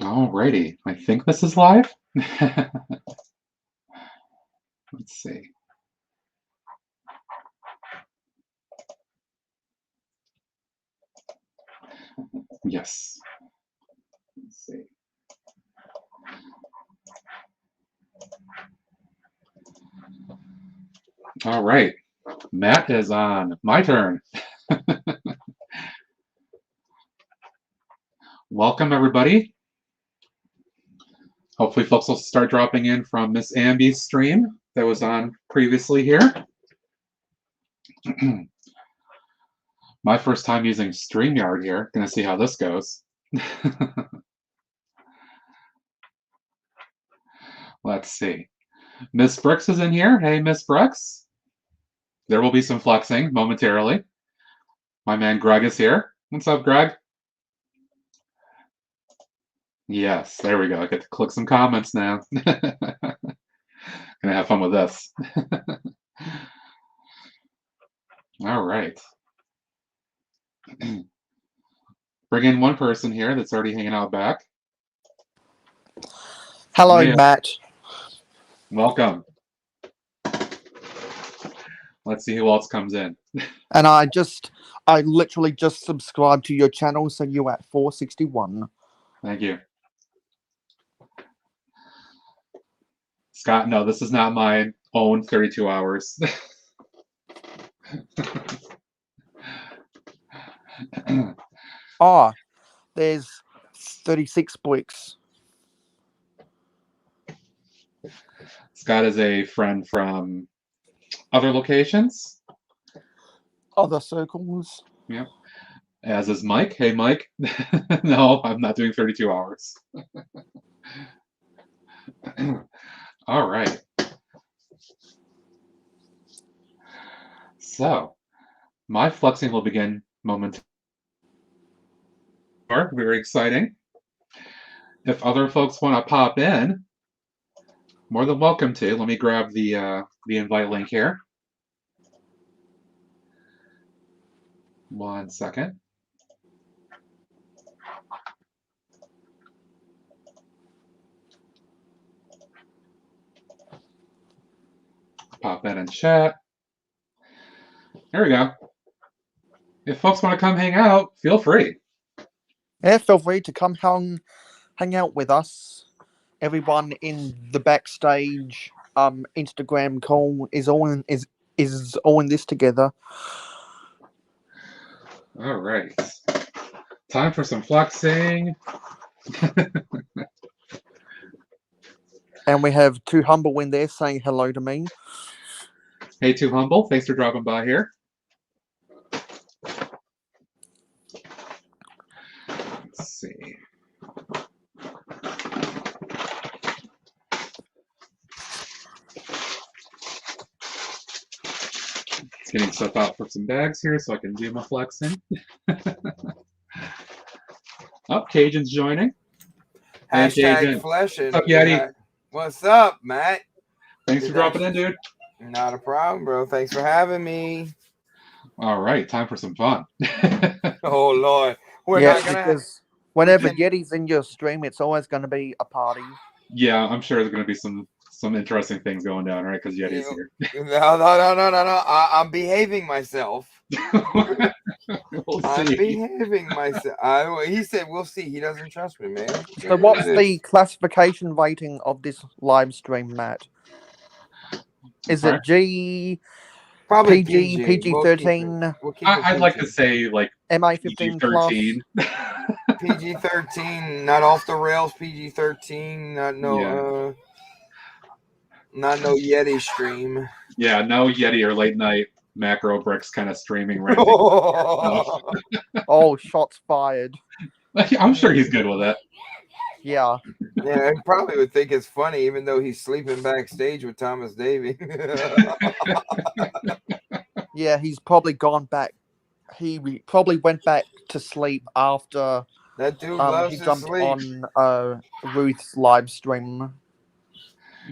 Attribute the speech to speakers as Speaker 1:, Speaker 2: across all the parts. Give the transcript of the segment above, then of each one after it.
Speaker 1: Alrighty, I think this is live. Let's see. Yes. Let's see. All right, Matt is on. My turn. Welcome, everybody. Hopefully folks will start dropping in from Miss Amby's stream that was on previously here. My first time using StreamYard here. Gonna see how this goes. Let's see. Miss Brooks is in here. Hey, Miss Brooks. There will be some flexing momentarily. My man Greg is here. What's up, Greg? Yes, there we go. I get to click some comments now. Gonna have fun with this. All right. Bring in one person here that's already hanging out back.
Speaker 2: Hello, yeah. Matt.
Speaker 1: Welcome. Let's see who else comes in.
Speaker 2: And I literally just subscribed to your channel, so you're at 461.
Speaker 1: Thank you. Scott, no, this is not my own 32 hours.
Speaker 2: Oh, there's 36 bricks.
Speaker 1: Scott is a friend from other locations.
Speaker 2: Other circles.
Speaker 1: Yep. As is Mike. Hey, Mike. No, I'm not doing 32 hours. All right. So, my flexing will begin momentarily. Very exciting. If other folks want to pop in, more than welcome to. Let me grab the invite link here. 1 second. Pop in and chat. There we go. If folks want to come hang out, feel free.
Speaker 2: Yeah, feel free to come hang out with us. Everyone in the backstage Instagram call is all in this together.
Speaker 1: All right. Time for some flexing.
Speaker 2: And we have Too Humble in there saying hello to me.
Speaker 1: Hey, Too Humble. Thanks for dropping by here. Let's see. Getting stuff out for some bags here so I can do my flexing. Oh, Cajun's joining.
Speaker 3: Hashtag fleshing.
Speaker 1: What's up, Yeti?
Speaker 3: What's up, Matt?
Speaker 1: Thanks for dropping in, dude.
Speaker 3: Not a problem, bro. Thanks for having me.
Speaker 1: All right, time for some fun.
Speaker 3: Oh, Lord.
Speaker 2: Because whenever Yeti's in your stream, it's always going to be a party.
Speaker 1: Yeah, I'm sure there's going to be some interesting things going down, right? Because Yeti's here.
Speaker 3: No. I'm behaving myself. I'm behaving myself. He said, we'll see. He doesn't trust me, man.
Speaker 2: So what's the classification rating of this live stream, Matt? Is it G?
Speaker 3: Probably
Speaker 2: PG, PG-13?
Speaker 1: I'd like to say like
Speaker 2: MA-15
Speaker 1: PG-13.
Speaker 3: PG-13, not off the rails. PG-13, not no Yeti stream.
Speaker 1: Yeah, no Yeti or late night macro bricks kind of streaming right.
Speaker 2: Oh, shots fired.
Speaker 1: I'm sure he's good with it.
Speaker 2: Yeah.
Speaker 3: Yeah, he probably would think it's funny, even though he's sleeping backstage with Thomas Davey.
Speaker 2: Yeah, he's probably gone back. He probably went back to sleep after
Speaker 3: that dude loves
Speaker 2: he
Speaker 3: to
Speaker 2: jumped
Speaker 3: sleep.
Speaker 2: on Ruth's live stream.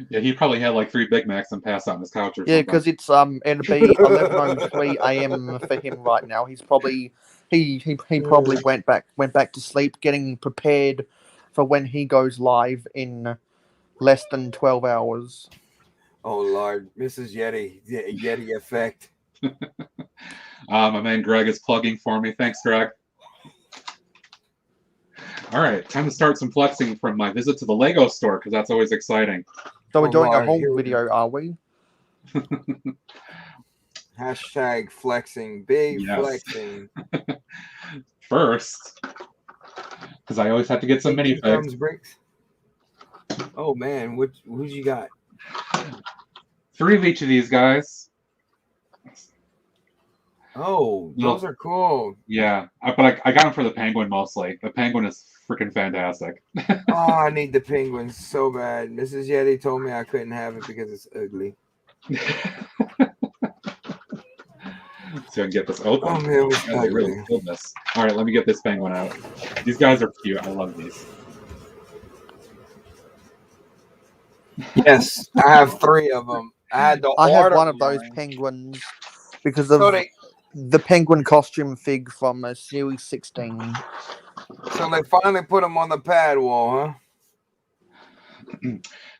Speaker 1: Yeah, he probably had like 3 Big Macs and passed out on his couch or
Speaker 2: Yeah,
Speaker 1: something.
Speaker 2: because it's it'll be 11:03 a.m. for him right now. He's probably he probably went back to sleep, getting prepared for when he goes live in less than 12 hours.
Speaker 3: Oh Lord, Mrs. Yeti, the Yeti effect.
Speaker 1: My man Greg is plugging for me. Thanks, Greg. All right, time to start some flexing from my visit to the Lego store because that's always exciting.
Speaker 2: So we're
Speaker 3: Oh,
Speaker 2: doing a
Speaker 3: Lord,
Speaker 2: whole
Speaker 3: here we
Speaker 2: video, are we?
Speaker 3: Hashtag flexing, big
Speaker 1: Yes.
Speaker 3: flexing.
Speaker 1: First, because I always have to get some
Speaker 3: Hey,
Speaker 1: minifigs.
Speaker 3: thumbs bricks. Oh man, who's you got?
Speaker 1: 3 of each of these guys.
Speaker 3: Oh,
Speaker 1: No.
Speaker 3: those are cool.
Speaker 1: Yeah, but I got them for the penguin mostly. The penguin is freaking fantastic.
Speaker 3: Oh, I need the penguins so bad. Mrs. Yeti told me I couldn't have it because it's ugly.
Speaker 1: So I can get this open.
Speaker 3: Oh man, it was
Speaker 1: Yeah, they really
Speaker 3: ugly.
Speaker 1: killed this. All right, let me get this penguin out. These guys are cute. I love these.
Speaker 3: Yes, I have 3 of them. I had to
Speaker 2: I have
Speaker 3: order
Speaker 2: one of those
Speaker 3: mine.
Speaker 2: penguins because of
Speaker 3: So they
Speaker 2: the penguin costume fig from Series 16.
Speaker 3: so they finally put them on the pad wall, huh?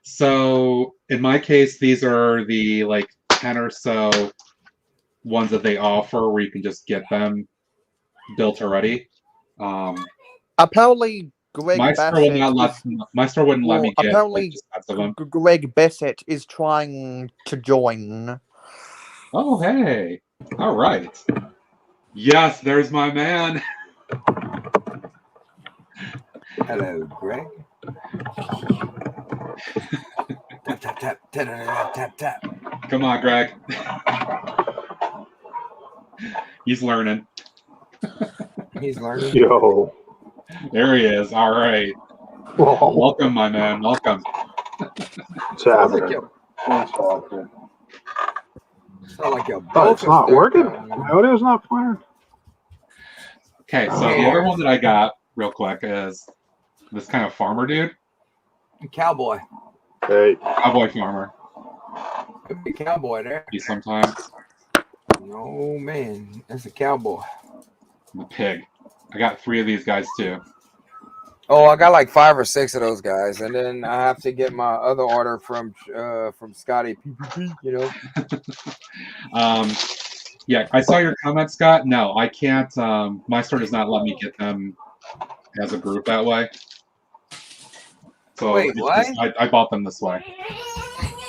Speaker 1: So in my case, these are the like 10 or so ones that they offer where you can just get them built already.
Speaker 2: Apparently, Greg
Speaker 1: My store
Speaker 2: Bassett
Speaker 1: my store wouldn't let me get like
Speaker 2: apparently
Speaker 1: just sets of them.
Speaker 2: Greg Bassett is trying to join.
Speaker 1: Oh hey, all right. Yes, there's my man.
Speaker 3: Hello, Greg. Tap tap tap tap tap tap.
Speaker 1: Come on, Greg. He's learning.
Speaker 3: He's learning.
Speaker 4: Yo.
Speaker 1: There he is. All right.
Speaker 4: Whoa.
Speaker 1: Welcome, my man. Welcome.
Speaker 4: What's
Speaker 3: Sounds like
Speaker 4: happening?
Speaker 3: your,
Speaker 4: What's happening?
Speaker 3: sound like your
Speaker 4: Oh, it's
Speaker 3: both
Speaker 4: not
Speaker 3: are
Speaker 4: working?
Speaker 3: stuck down.
Speaker 4: My audio's not firing?
Speaker 1: Okay, so the other one that I got real quick is this kind of farmer dude.
Speaker 3: Cowboy.
Speaker 4: Hey.
Speaker 1: Cowboy farmer.
Speaker 3: Could be a cowboy there.
Speaker 1: He sometimes.
Speaker 3: No man, that's a cowboy.
Speaker 1: The pig. I got 3 of these guys too.
Speaker 3: Oh, I got like 5 or 6 of those guys, and then I have to get my other order from Scotty PPP. You know.
Speaker 1: Yeah, I saw your comment, Scott. No, I can't. My store does not let me get them as a group that way. So
Speaker 3: Wait, what?
Speaker 1: I bought them this way.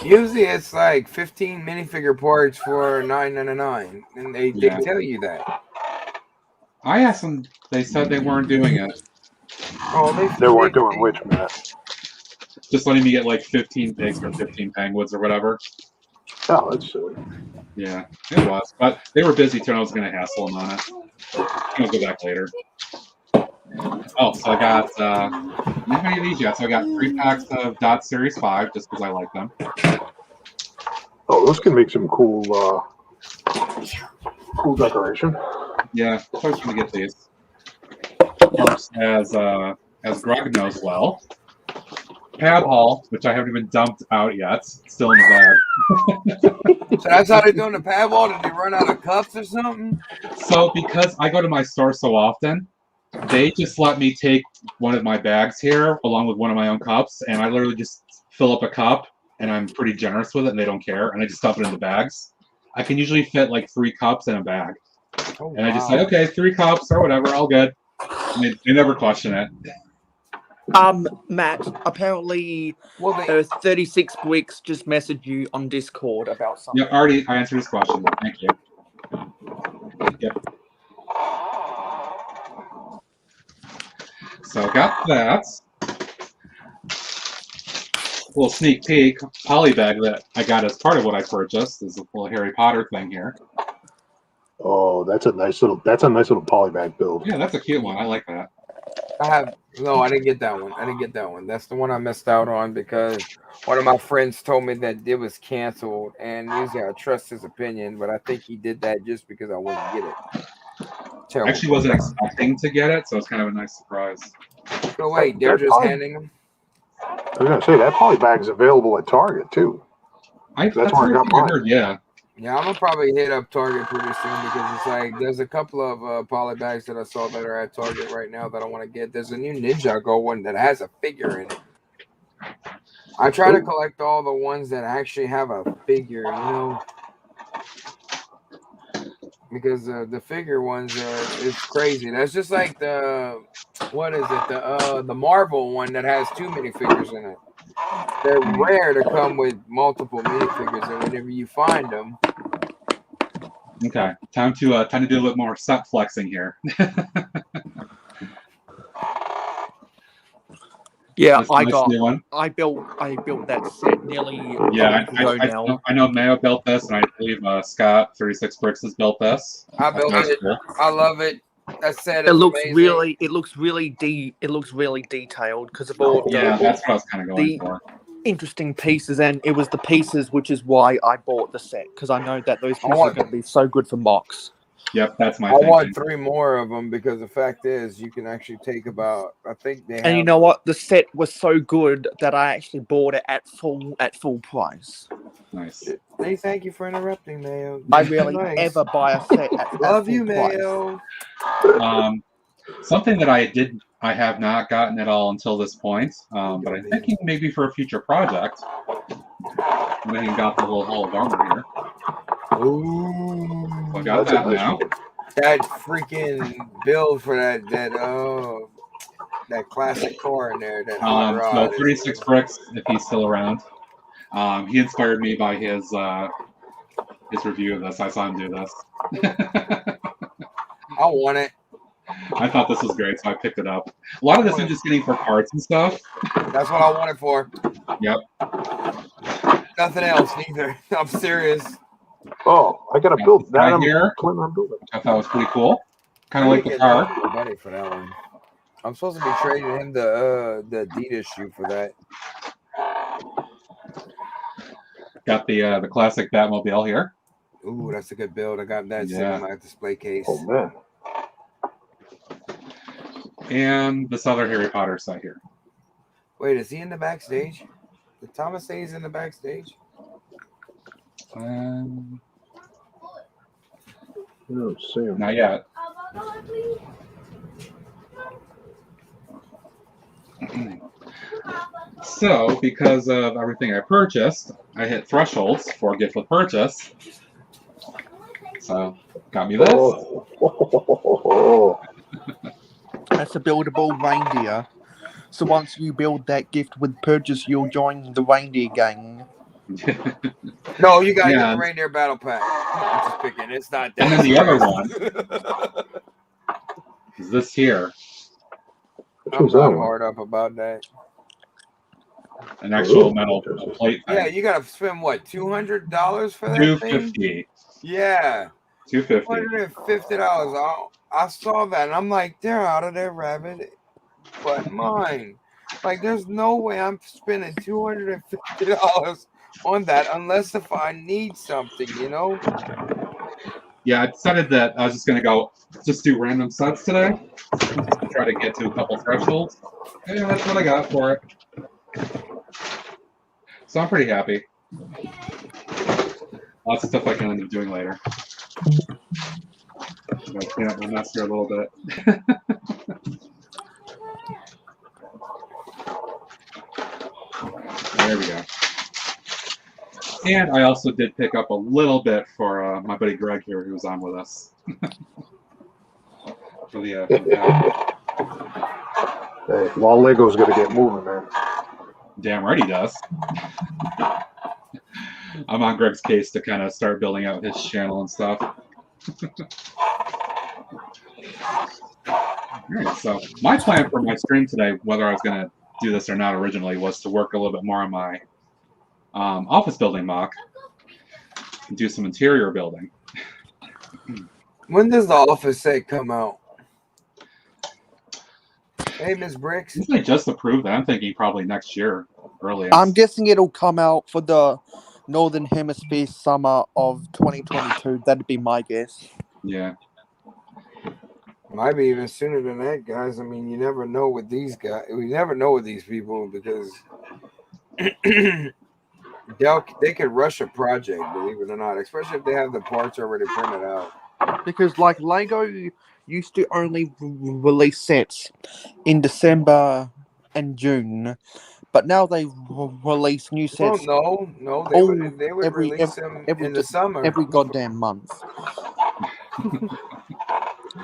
Speaker 3: Usually it's like 15 minifigure parts for $9.99, and they tell you that.
Speaker 1: I asked them. They said they weren't doing it.
Speaker 3: Oh,
Speaker 4: They weren't doing which, Matt?
Speaker 1: Just letting me get like 15 pigs or 15 penguins or whatever.
Speaker 4: Oh, that's silly.
Speaker 1: Yeah, it was. But they were busy too, and I was going to hassle them on it. I'll go back later. Oh, so I got, how many of these yet? So I got 3 packs of Dot Series 5, just because I like them.
Speaker 4: Oh, those can make some cool decoration.
Speaker 1: Yeah, so I was going to get these. First, as Greg knows well, Pad Haul, which I haven't even dumped out yet, still in the bag.
Speaker 3: So that's how they're doing the pad wall? Did they run out of cups or something?
Speaker 1: So because I go to my store so often, they just let me take one of my bags here along with one of my own cups, and I literally just fill up a cup, and I'm pretty generous with it, and they don't care, and I just dump it in the bags. I can usually fit like 3 cups in a bag.
Speaker 3: Oh,
Speaker 1: And I just say, okay, 3 cups or whatever, all good. And they never question it.
Speaker 2: Matt, apparently
Speaker 3: well,
Speaker 2: 36 Bricks just messaged you on Discord about something.
Speaker 1: Yeah, already I answered his question. Thank you. Yep. So got that. A little sneak peek poly bag that I got as part of what I purchased. There's a little Harry Potter thing here.
Speaker 4: Oh, that's a nice little polybag build.
Speaker 1: Yeah, that's a cute one. I like that.
Speaker 3: I didn't get that one. That's the one I missed out on because one of my friends told me that it was canceled, and usually I trust his opinion, but I think he did that just because I wouldn't get it.
Speaker 1: I actually wasn't expecting to get it, so it's kind of a nice surprise.
Speaker 3: So wait, they're just handing them?
Speaker 4: I was gonna say that poly bag is available at Target too.
Speaker 1: That's
Speaker 4: where I got mine.
Speaker 1: heard, yeah.
Speaker 3: Yeah, I'm gonna probably hit up Target pretty soon because it's like there's a couple of poly bags that I saw that are at Target right now that I want to get. There's a new Ninjago one that has a figure in it. I try to collect all the ones that actually have a figure, you know, because the figure ones it's crazy. That's just like the the Marvel one that has too many figures in it. They're rare to come with multiple minifigures, and whenever you find them.
Speaker 1: Okay, time to do a little bit more set flexing here.
Speaker 2: Yeah, I built that set nearly a week ago now.
Speaker 1: I know Mayo built this, and I believe Scott 36 Bricks has built this.
Speaker 3: I built it. Cool. I love it. That set is
Speaker 2: amazing. It looks really detailed because of all
Speaker 1: that's what I was kind of going for.
Speaker 2: Interesting pieces, and it was the pieces which is why I bought the set, because I know that those pieces are going to be so good for MOCs.
Speaker 1: Yep, that's my
Speaker 3: thinking. I want 3 more of them because the fact is you can actually take about, I think they have...
Speaker 2: And you know what? The set was so good that I actually bought it at full price.
Speaker 1: Nice.
Speaker 3: Hey, thank you for interrupting, Mayo.
Speaker 2: I really ever buy a set at
Speaker 3: Love
Speaker 2: full
Speaker 3: you,
Speaker 2: price.
Speaker 3: Mayo.
Speaker 1: Something that I have not gotten at all until this point, but I'm thinking maybe for a future project. We got the little Hall of Armor here.
Speaker 3: Ooh,
Speaker 1: so I got that now.
Speaker 3: That freaking build for that classic car in there. That
Speaker 1: so 36 Bricks, if he's still around. He inspired me by his review of this. I saw him do this.
Speaker 3: I want it.
Speaker 1: I thought this was great, so I picked it up. A lot of this I'm just getting for parts and stuff.
Speaker 3: That's what I want it for.
Speaker 1: Yep.
Speaker 3: Nothing else, neither. I'm serious.
Speaker 4: Oh, I gotta build that
Speaker 1: here. I thought was pretty cool. Kind of like the car.
Speaker 3: Money for that one. I'm supposed to be trading him the Adidas shoe for that.
Speaker 1: Got the classic Batmobile here.
Speaker 3: Ooh, that's a good build. I got that sitting in my display case.
Speaker 4: Oh man.
Speaker 1: And this other Harry Potter set here.
Speaker 3: Wait, is he in the backstage? Did Thomas say he's in the backstage?
Speaker 4: No, Sam.
Speaker 1: Not yet. So, because of everything I purchased, I hit thresholds for gift with purchase. So, got me this.
Speaker 2: That's a buildable reindeer. So once you build that gift with purchase, you'll join the reindeer gang.
Speaker 3: No, you gotta get the reindeer battle pack. I'm just picking. It's not that.
Speaker 1: And then the other one is this here.
Speaker 3: I'm not hard up about that.
Speaker 1: An actual metal plate thing.
Speaker 3: Yeah, you gotta spend what, $200 for that
Speaker 1: $250.
Speaker 3: thing? Yeah.
Speaker 1: $250.
Speaker 3: $250. I saw that and I'm like, they're out of their rabbit. But mine, like, there's no way I'm spending $250 on that unless if I need something, you know.
Speaker 1: Yeah, I decided that I was just gonna just do random sets today. Try to get to a couple thresholds. And that's what I got for it. So I'm pretty happy. Lots of stuff I can end up doing later. I'm gonna clean up my mess here a little bit. There we go. And I also did pick up a little bit for my buddy Greg here, who was on with us. For the
Speaker 4: hey, while Lego's gonna get moving, man.
Speaker 1: Damn right he does. I'm on Greg's case to kind of start building out his channel and stuff. Alright, so my plan for my stream today, whether I was going to do this or not originally, was to work a little bit more on my office building MOC and do some interior building.
Speaker 3: When does the office set come out? Hey, Ms. Bricks.
Speaker 1: They just approved that. I'm thinking probably next year, earliest.
Speaker 2: I'm guessing it'll come out for the Northern Hemisphere summer of 2022. That'd be my guess.
Speaker 1: Yeah.
Speaker 3: Might be even sooner than that, guys. I mean, you never know with these guys. We never know with these people because they could rush a project, believe it or not, especially if they have the parts already printed out.
Speaker 2: Because like Lego used to only release sets in December and June, but now they release new
Speaker 3: Well,
Speaker 2: sets
Speaker 3: no, they
Speaker 2: all
Speaker 3: would release them in the summer.
Speaker 2: every goddamn month.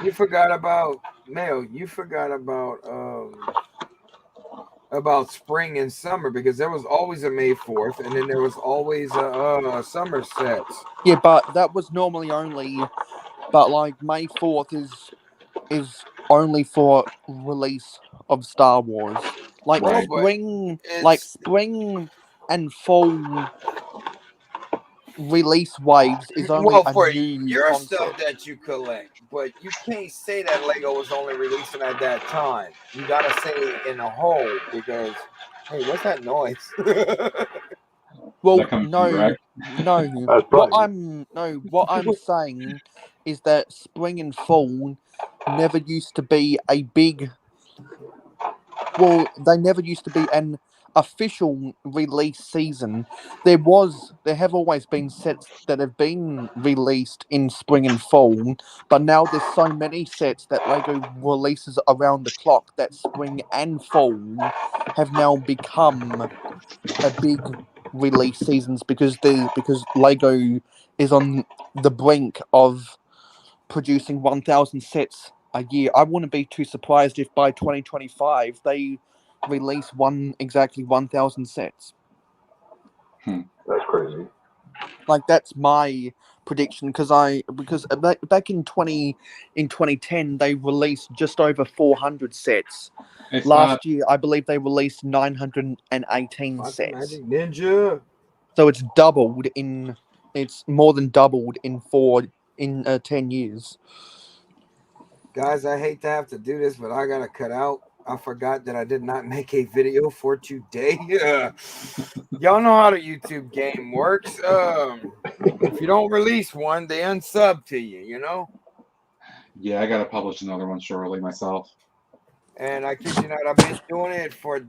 Speaker 3: You forgot about Mayo. You forgot about spring and summer, because there was always a May 4th, and then there was always a summer sets.
Speaker 2: Yeah, but that was normally only. But like May 4th is only for release of Star Wars. Like
Speaker 1: Right.
Speaker 2: spring and fall release waves is only
Speaker 3: Well,
Speaker 2: a
Speaker 3: for
Speaker 2: new
Speaker 3: your
Speaker 2: concept.
Speaker 3: stuff that you collect, but you can't say that Lego was only releasing at that time. You gotta say in a whole, because hey, what's that noise?
Speaker 2: Well,
Speaker 1: Is that coming from Greg?
Speaker 2: no.
Speaker 4: That's
Speaker 2: What
Speaker 4: probably
Speaker 2: I'm saying is that spring and fall never used to be a big. Well, they never used to be an official release season. There have always been sets that have been released in spring and fall, but now there's so many sets that Lego releases around the clock that spring and fall have now become a big release seasons because Lego is on the brink of producing 1,000 sets a year. I wouldn't be too surprised if by 2025 they release exactly 1,000 sets.
Speaker 4: that's crazy.
Speaker 2: Like that's my prediction because back in 2010 they released just over 400 sets.
Speaker 1: It's
Speaker 2: Last year I believe they released 918 sets.
Speaker 3: Magic Ninja.
Speaker 2: So it's more than doubled in 10 years.
Speaker 3: Guys, I hate to have to do this, but I gotta cut out. I forgot that I did not make a video for today. Y'all know how the YouTube game works. If you don't release one, they unsub to you, you know?
Speaker 1: Yeah, I gotta publish another one shortly myself.
Speaker 3: And I kid you not, I've been doing it for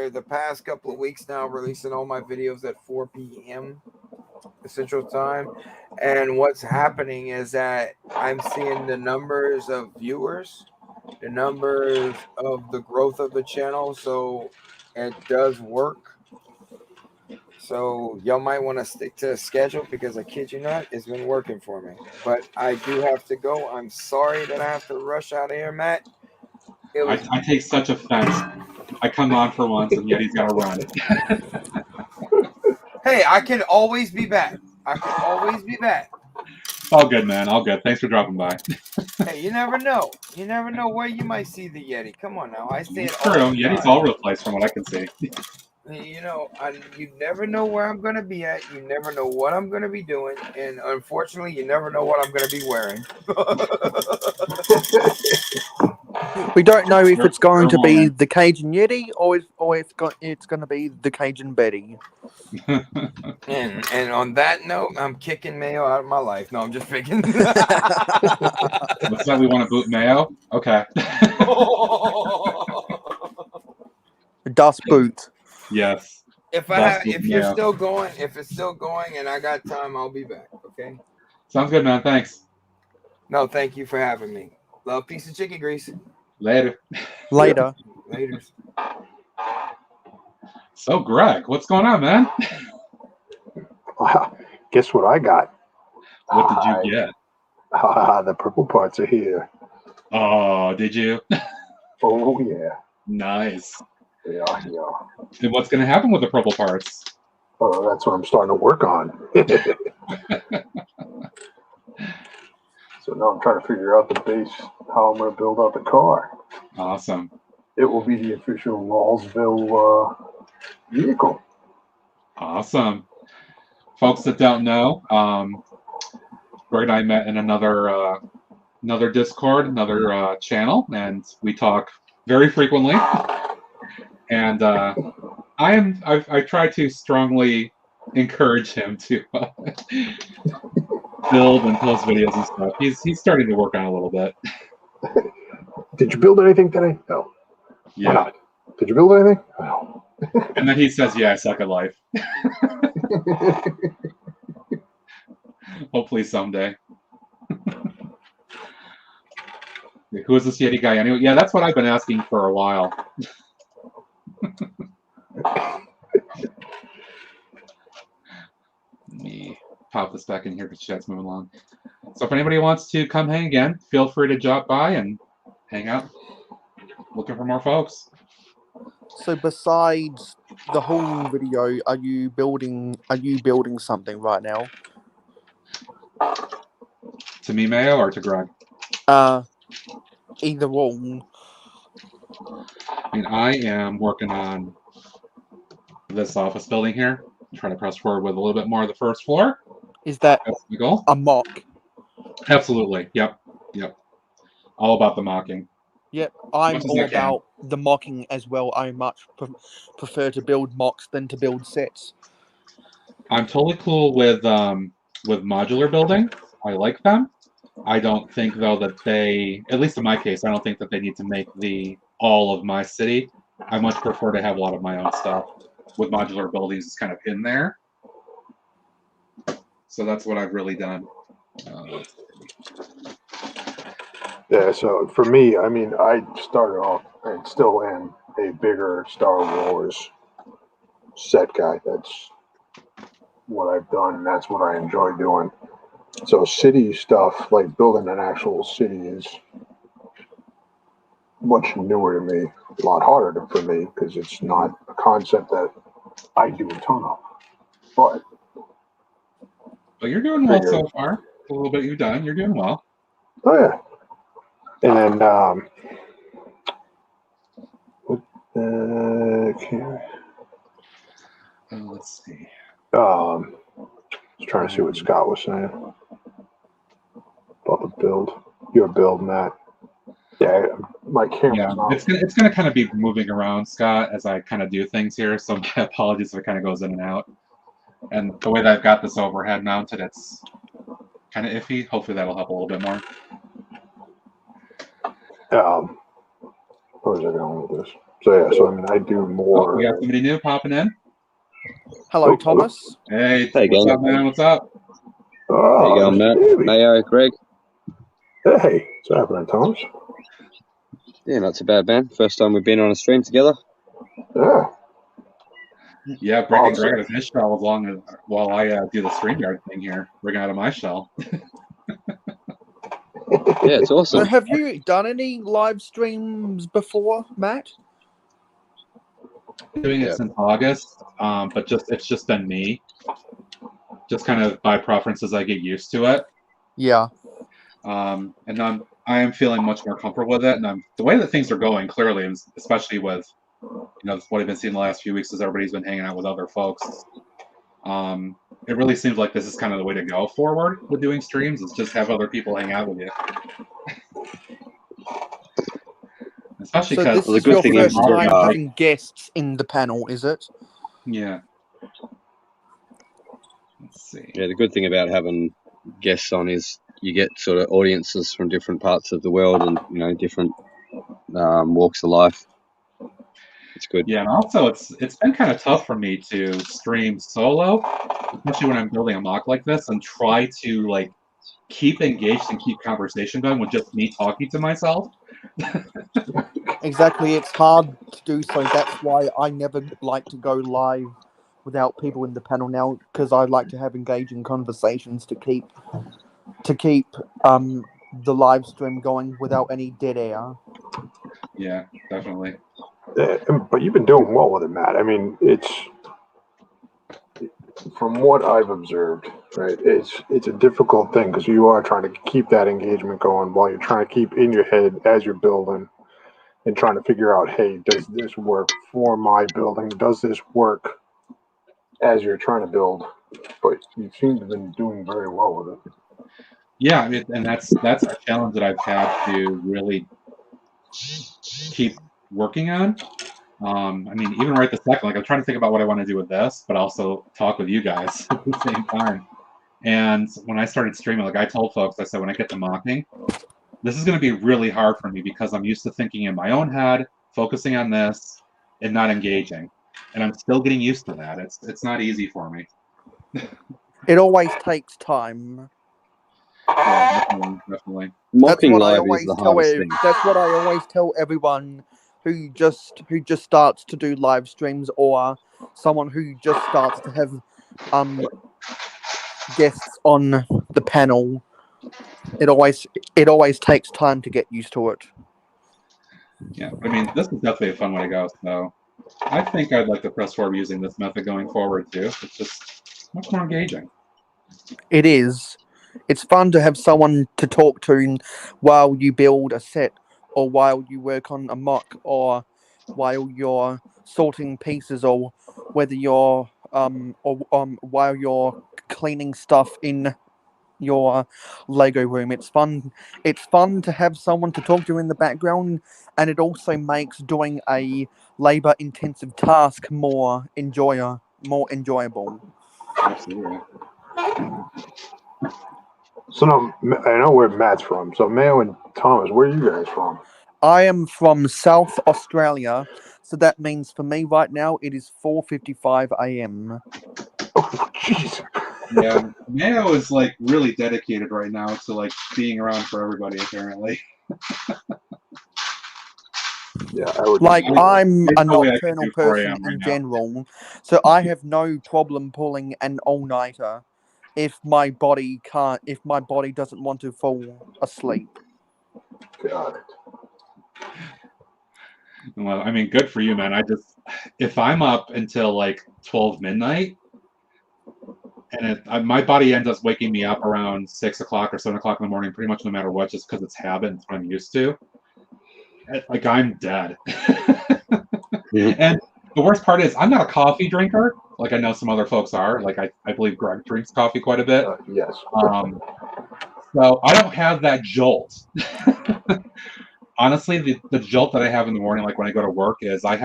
Speaker 3: the past couple of weeks now, releasing all my videos at 4 p.m. Central Time. And what's happening is that I'm seeing the numbers of viewers, the numbers of the growth of the channel. So it does work. So y'all might want to stick to a schedule because I kid you not, it's been working for me. But I do have to go. I'm sorry that I have to rush out of here, Matt.
Speaker 1: I take such offense. I come on for once and yet he's gotta run.
Speaker 3: Hey, I can always be back.
Speaker 1: All good, man. All good. Thanks for dropping by.
Speaker 3: Hey, you never know. You never know where you might see the Yeti. Come on now. I say it
Speaker 1: It's
Speaker 3: all
Speaker 1: true.
Speaker 3: the
Speaker 1: Yeti's
Speaker 3: time.
Speaker 1: all over the place from what I can see.
Speaker 3: You know, you never know where I'm going to be at. You never know what I'm going to be doing. And unfortunately, you never know what I'm going to be wearing.
Speaker 2: We don't know if it's going to be
Speaker 1: man.
Speaker 2: the Cajun Yeti or it's going to be the Cajun Betty.
Speaker 3: And on that note, I'm kicking Mayo out of my life. No, I'm just picking.
Speaker 1: What's that? We want to boot Mayo? Okay.
Speaker 2: Dust boot.
Speaker 1: Yes.
Speaker 3: If it's still going and I got time, I'll be back. Okay.
Speaker 1: Sounds good, man. Thanks.
Speaker 3: No, thank you for having me. Love, piece of chicken grease.
Speaker 1: Later.
Speaker 2: Later.
Speaker 3: Later.
Speaker 1: So, Greg, what's going on, man?
Speaker 4: Guess what I got?
Speaker 1: What did you get?
Speaker 4: The purple parts are here.
Speaker 1: Oh, did you?
Speaker 4: Oh yeah.
Speaker 1: Nice.
Speaker 4: Yeah.
Speaker 1: And what's going to happen with the purple parts?
Speaker 4: Oh, that's what I'm starting to work on. So now I'm trying to figure out the base, how I'm going to build out the car.
Speaker 1: Awesome.
Speaker 4: It will be the official Lawsville vehicle.
Speaker 1: Awesome. Folks that don't know, Greg and I met in another Discord, another channel, and we talk very frequently. And I try to strongly encourage him to build and post videos and stuff. He's starting to work on it a little bit.
Speaker 4: Did you build anything today? No.
Speaker 1: Yeah.
Speaker 4: Did you build anything? No.
Speaker 1: And then he says, "Yeah, I suck at life." Hopefully someday. Who is this Yeti guy anyway? Yeah, that's what I've been asking for a while. Let me pop this back in here because chat's moving along. So if anybody wants to come hang again, feel free to drop by and hang out. Looking for more folks.
Speaker 2: So besides the whole video, are you building something right now?
Speaker 1: To me, Mayo, or to Greg?
Speaker 2: Either or.
Speaker 1: I mean, I am working on this office building here. I'm trying to press forward with a little bit more of the first floor.
Speaker 2: Is that
Speaker 1: That's the goal.
Speaker 2: a mock?
Speaker 1: Absolutely. Yep. All about the mocking.
Speaker 2: Yep, I'm
Speaker 1: Much as
Speaker 2: all
Speaker 1: I can.
Speaker 2: about the mocking as well. I much prefer to build mocks than to build sets.
Speaker 1: I'm totally cool with modular building. I like them. I don't think though that they, at least in my case, I don't think that they need to make all of my city. I much prefer to have a lot of my own stuff with modular buildings. It's kind of in there. So that's what I've really done.
Speaker 4: Yeah, so for me, I mean, I started off and still am a bigger Star Wars set guy. That's what I've done, and that's what I enjoy doing. So city stuff, like building an actual city, is much newer to me, a lot harder for me because it's not a concept that I do a ton of. But
Speaker 1: you're doing well so far. A little bit you've done. You're doing well.
Speaker 4: Oh yeah. And then
Speaker 1: let's see.
Speaker 4: I was trying to see what Scott was saying about the build. Your build, Matt. Yeah, my camera's not.
Speaker 1: It's gonna kind of be moving around, Scott, as I kind of do things here. So my apologies if it kind of goes in and out. And the way that I've got this overhead mounted, it's kind of iffy. Hopefully that'll help a little bit more.
Speaker 4: Where's I going with this? So yeah, so I mean, I do more.
Speaker 1: We got somebody new popping in.
Speaker 2: Hello, Thomas.
Speaker 1: Hey,
Speaker 5: Hey,
Speaker 1: what's
Speaker 5: gang.
Speaker 1: up, man? What's up?
Speaker 4: Oh,
Speaker 5: How you going, Matt?
Speaker 4: baby.
Speaker 5: Mayo, Greg?
Speaker 4: Hey, what's happening, Thomas?
Speaker 5: Yeah, not too bad, man. First time we've been on a stream together.
Speaker 4: Yeah.
Speaker 1: Yeah, breaking Greg out of his shell while I do the StreamYard thing here, breaking out of my shell.
Speaker 5: Yeah, it's
Speaker 2: So
Speaker 5: awesome.
Speaker 2: have you done any live streams before, Matt?
Speaker 1: Doing it since August, but it's just been me. Just kind of by preference as I get used to it.
Speaker 2: Yeah.
Speaker 1: And I am feeling much more comfortable with it, and the way that things are going clearly, especially with what I've been seeing the last few weeks, is everybody's been hanging out with other folks. It really seems like this is kind of the way to go forward with doing streams, is just have other people hang out with you. Especially because
Speaker 2: this is your first time having guests in the panel, is it?
Speaker 1: Yeah. Let's see.
Speaker 5: Yeah, the good thing about having guests on is you get sort of audiences from different parts of the world and different walks of life. It's good.
Speaker 1: Yeah, and also it's been kind of tough for me to stream solo, especially when I'm building a mock like this, and try to keep engaged and keep conversation going with just me talking to myself.
Speaker 2: Exactly, it's hard to do so. That's why I never like to go live without people in the panel now, because I like to have engaging conversations to keep the live stream going without any dead air.
Speaker 1: Yeah, definitely.
Speaker 4: But you've been doing well with it, Matt. I mean, it's from what I've observed, right? It's a difficult thing because you are trying to keep that engagement going while you're trying to keep in your head as you're building and trying to figure out, hey, does this work for my building? Does this work as you're trying to build? But you seem to have been doing very well with it.
Speaker 1: Yeah, I mean, and that's a challenge that I've had to really keep working on. I mean, even right this second, I'm trying to think about what I want to do with this, but also talk with you guys at the same time. And when I started streaming, I told folks, I said, when I get to mocking, this is going to be really hard for me because I'm used to thinking in my own head, focusing on this, and not engaging. and I'm still getting used to that. It's not easy for me.
Speaker 2: It always takes time.
Speaker 1: Yeah, definitely.
Speaker 2: That's
Speaker 5: Mocking
Speaker 2: what I
Speaker 5: live is
Speaker 2: always
Speaker 5: the
Speaker 2: tell.
Speaker 5: hardest thing.
Speaker 2: That's what I always tell everyone who just starts to do live streams, or someone who just starts to have guests on the panel. It always takes time to get used to it.
Speaker 1: Yeah, I mean, this is definitely a fun way to go. So I think I'd like to press forward using this method going forward too. It's just much more engaging.
Speaker 2: It is. It's fun to have someone to talk to while you build a set, or while you work on a mock, or while you're sorting pieces, or whether you're while you're cleaning stuff in your Lego room. It's fun. It's fun to have someone to talk to in the background, and it also makes doing a labor-intensive task more enjoyable.
Speaker 1: Absolutely.
Speaker 4: So now I know where Matt's from. So Mayo and Thomas, where are you guys from?
Speaker 2: I am from South Australia, so that means for me right now it is 4:55 a.m.
Speaker 4: Oh, jeez.
Speaker 1: Yeah, Mayo is like really dedicated right now to like being around for everybody. Apparently.
Speaker 4: Yeah, I would.
Speaker 2: Like, I'm
Speaker 1: There's
Speaker 2: a
Speaker 1: no way I could
Speaker 2: nocturnal
Speaker 1: do 4
Speaker 2: person
Speaker 1: a.m. right
Speaker 2: in
Speaker 1: now.
Speaker 2: general, so I have no problem pulling an all-nighter if my body doesn't want to fall asleep.
Speaker 4: Got it.
Speaker 1: Well, I mean, good for you, man. If I'm up until like 12 midnight, and my body ends up waking me up around 6 o'clock or 7 o'clock in the morning, pretty much no matter what, just because it's habit and it's what I'm used to. Like, I'm dead. And the worst part is, I'm not a coffee drinker. Like, I know some other folks are. Like, I believe Greg drinks coffee quite a bit.
Speaker 4: Yes.
Speaker 1: So I don't have that jolt. Honestly, the jolt that I have in the morning, like when I go to work, is I'm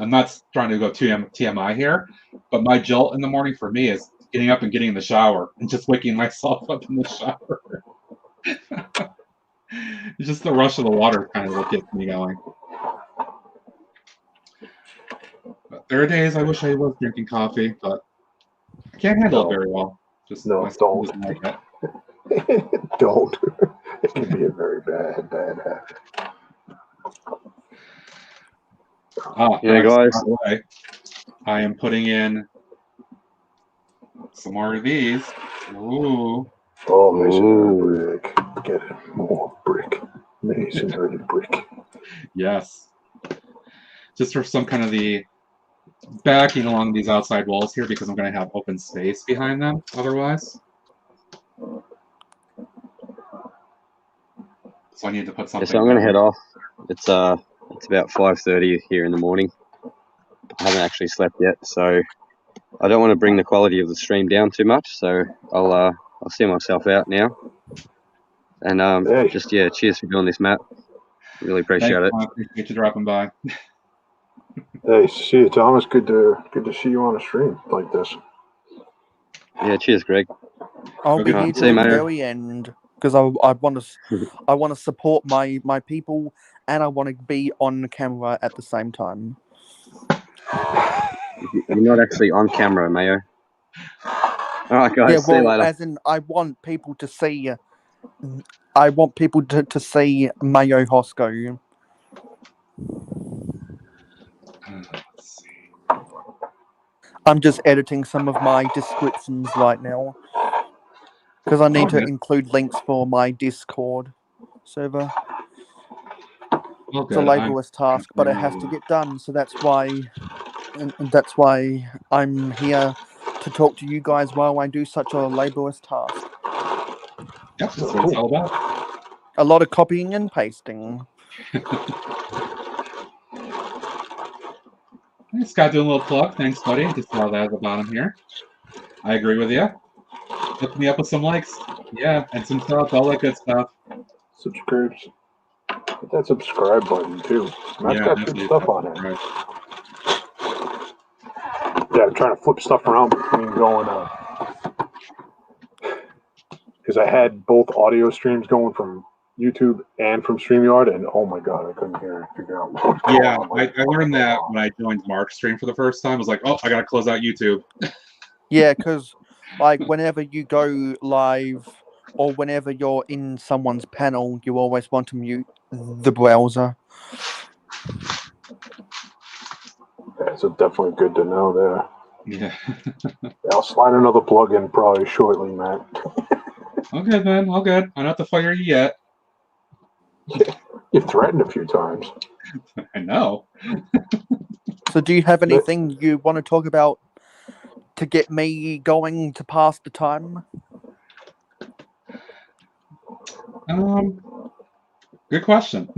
Speaker 1: not trying to go TMI here, but my jolt in the morning for me is getting up and getting in the shower and just waking myself up in the shower. It's just the rush of the water kind of what gets me going. But there are days I wish I was drinking coffee, but I can't handle it very well. Just
Speaker 4: No,
Speaker 1: my stomach
Speaker 4: don't.
Speaker 1: doesn't like it.
Speaker 4: Don't. It can be a very bad habit.
Speaker 5: Yeah, guys.
Speaker 1: By the way, I am putting in some more of these. Ooh.
Speaker 4: Oh, masonry brick. Get it. More brick. Masonry brick.
Speaker 1: Yes. Just for some kind of the backing along these outside walls here, because I'm going to have open space behind them otherwise. So I need to put something.
Speaker 5: Yeah, so I'm going to head off. It's about 5:30 here in the morning. I haven't actually slept yet, so I don't want to bring the quality of the stream down too much. So I'll see myself out now. And
Speaker 4: Hey.
Speaker 5: cheers for doing this, Matt. Really appreciate it.
Speaker 1: I appreciate you dropping by.
Speaker 4: Hey, see you, Thomas. Good to see you on a stream like this.
Speaker 5: Yeah, cheers, Greg.
Speaker 2: I'll be
Speaker 1: Okay.
Speaker 2: here
Speaker 5: See you,
Speaker 2: till the
Speaker 5: mate.
Speaker 2: very end because I want to support my people, and I want to be on camera at the same time.
Speaker 5: You're not actually on camera, Mayo. All right, guys.
Speaker 2: Yeah,
Speaker 5: See you
Speaker 2: well,
Speaker 5: later.
Speaker 2: as in, I want people to see. I want people to see Mayo Hosco.
Speaker 1: Let's see.
Speaker 2: I'm just editing some of my descriptions right now because I need to include links for my Discord server. It's a laborious task, but it has to get done. So that's why I'm here to talk to you guys while I do such a laborious task.
Speaker 1: Yep, that's what it's all about.
Speaker 2: A lot of copying and pasting.
Speaker 1: Hey, Scott doing a little plug. Thanks, buddy. Just saw that at the bottom here. I agree with you. Hook me up with some likes. Yeah, and some stuff, all that good stuff.
Speaker 4: Subscribes. Hit that subscribe button too. Matt's got good stuff on it.
Speaker 1: Right.
Speaker 4: Yeah, I'm trying to flip stuff around between going because I had both audio streams going from YouTube and from StreamYard, and oh my god, I couldn't figure out what was going
Speaker 1: Yeah,
Speaker 4: on.
Speaker 1: I learned that when I joined Mark's stream for the first time. I was like, oh, I gotta close out YouTube.
Speaker 2: Yeah, because like whenever you go live or whenever you're in someone's panel, you always want to mute the browser.
Speaker 4: Yeah, so definitely good to know there.
Speaker 1: Yeah.
Speaker 4: I'll slide another plug in probably shortly, Matt.
Speaker 1: Okay, man. All good. I don't have to fire you yet.
Speaker 4: You threatened a few times.
Speaker 1: I know.
Speaker 2: So do you have anything you want to talk about to get me going to pass the time?
Speaker 1: Good question.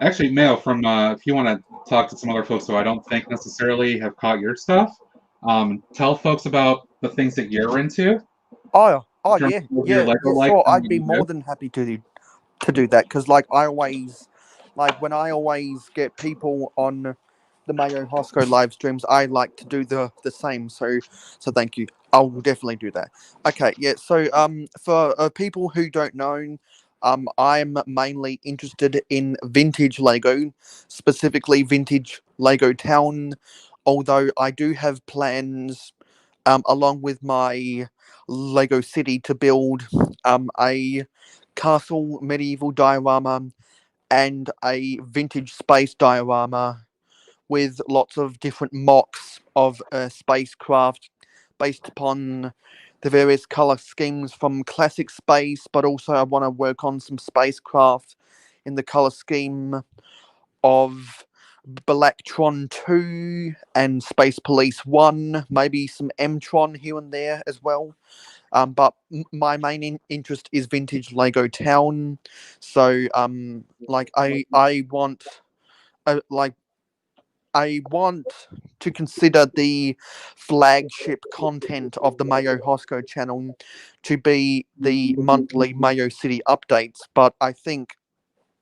Speaker 1: Actually, Mail, from if you want to talk to some other folks who I don't think necessarily have caught your stuff, tell folks about the things that you're into.
Speaker 2: Oh
Speaker 1: In terms
Speaker 2: yeah,
Speaker 1: of what
Speaker 2: yeah,
Speaker 1: your Lego life
Speaker 2: sure.
Speaker 1: and
Speaker 2: I'd
Speaker 1: what
Speaker 2: be
Speaker 1: you
Speaker 2: more
Speaker 1: do.
Speaker 2: than happy to do that because, like, I always when I always get people on the Mayo Hosco live streams, I like to do the same. So thank you. I will definitely do that. Okay, yeah. So for people who don't know, I'm mainly interested in vintage Lego, specifically vintage Lego Town. Although I do have plans, along with my Lego City, to build a castle medieval diorama and a vintage space diorama with lots of different mocks of spacecraft based upon the various color schemes from classic space, but also I want to work on some spacecraft in the color scheme of Blacktron 2 and Space Police 1, maybe some Mtron here and there as well. But my main interest is vintage Lego Town. So like I want like I want to consider the flagship content of the Mayo Hosco channel to be the monthly Mayo City updates, but I think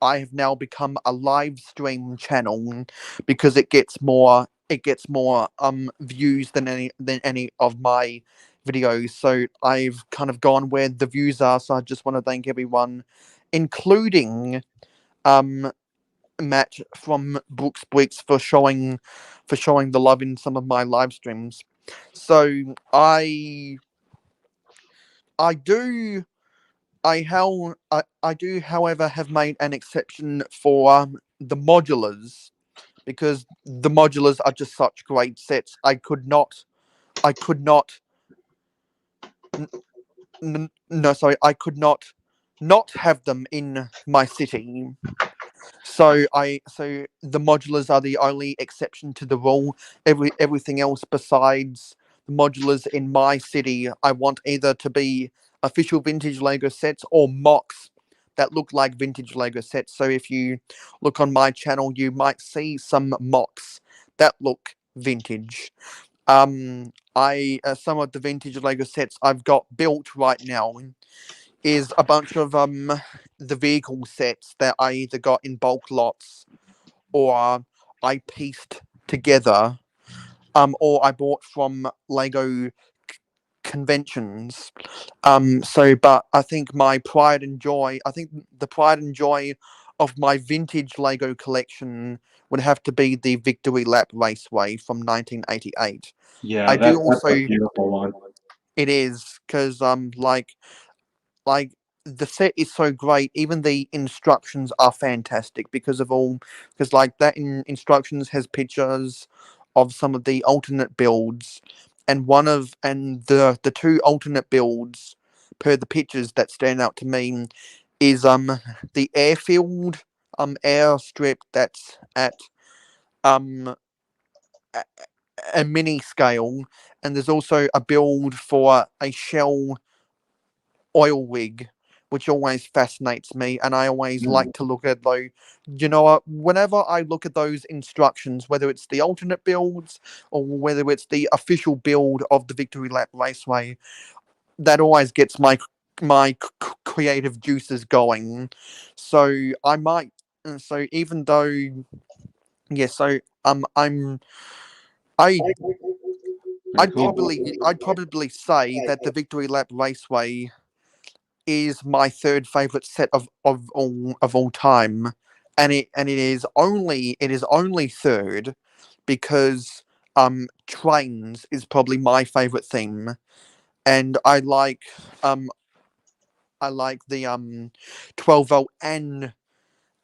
Speaker 2: I have now become a live stream channel because it gets more views than any of my videos. So I've kind of gone where the views are. So I just want to thank everyone, including Matt from Brooksville for showing the love in some of my live streams. So I do. I do, however, have made an exception for the modulars because the modulars are just such great sets. I could not. I could not have them in my city. So the modulars are the only exception to the rule. Everything else besides the modulars in my city, I want either to be official vintage Lego sets or mocks that look like vintage Lego sets. So if you look on my channel, you might see some mocks that look vintage. I some of the vintage Lego sets I've got built right now is a bunch of the vehicle sets that I either got in bulk lots or I pieced together, or I bought from Lego conventions. But I think the pride and joy of my vintage Lego collection would have to be the Victory Lap Raceway from 1988.
Speaker 1: Yeah,
Speaker 2: I do
Speaker 1: that's
Speaker 2: also.
Speaker 1: a beautiful one.
Speaker 2: It is because like the set is so great. Even the instructions are fantastic because like that instructions has pictures of some of the alternate builds, and the two alternate builds per the pictures that stand out to me is the airfield airstrip that's at um a, a mini scale, and there's also a build for a shell oil rig, which always fascinates me, and I always like to look at those. You know what? Whenever I look at those instructions, whether it's the alternate builds or whether it's the official build of the Victory Lap Raceway, that always gets my creative juices going. So I might. So even though, yeah. So I'm. I
Speaker 1: Very cool.
Speaker 2: I'd probably say that the Victory Lap Raceway is my third favorite set of all time, and it is only third because trains is probably my favorite theme, and I like the 12-volt and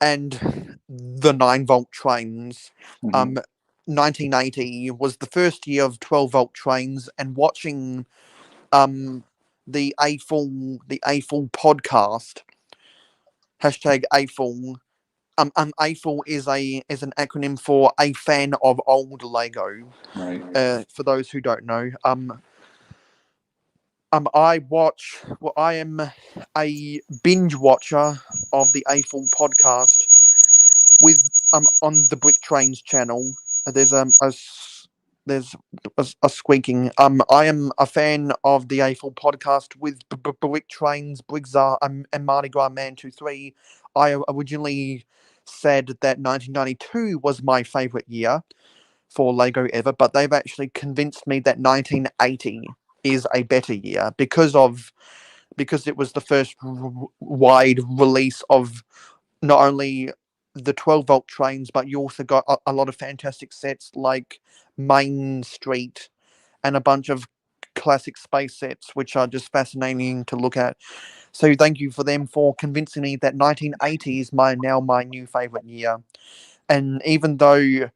Speaker 2: the 9-volt trains.
Speaker 1: Mhm.
Speaker 2: 1980 was the first year of 12-volt trains, and watching the AFL podcast, hashtag AFL. AFL is an acronym for a fan of old Lego.
Speaker 1: Right.
Speaker 2: For those who don't know, I am a binge watcher of the AFL podcast with on the Brick Trains channel. There's there's a squeaking. I am a fan of the AFL podcast with Brick Trains, Briggsar, and Mardi Gras Man 23. I originally said that 1992 was my favorite year for Lego ever, but they've actually convinced me that 1980 is a better year because it was the first wide release of not only the 12-volt trains, but you also got a lot of fantastic sets like Main Street and a bunch of classic space sets, which are just fascinating to look at. So thank you for them for convincing me that 1980 is my new favorite year. And even though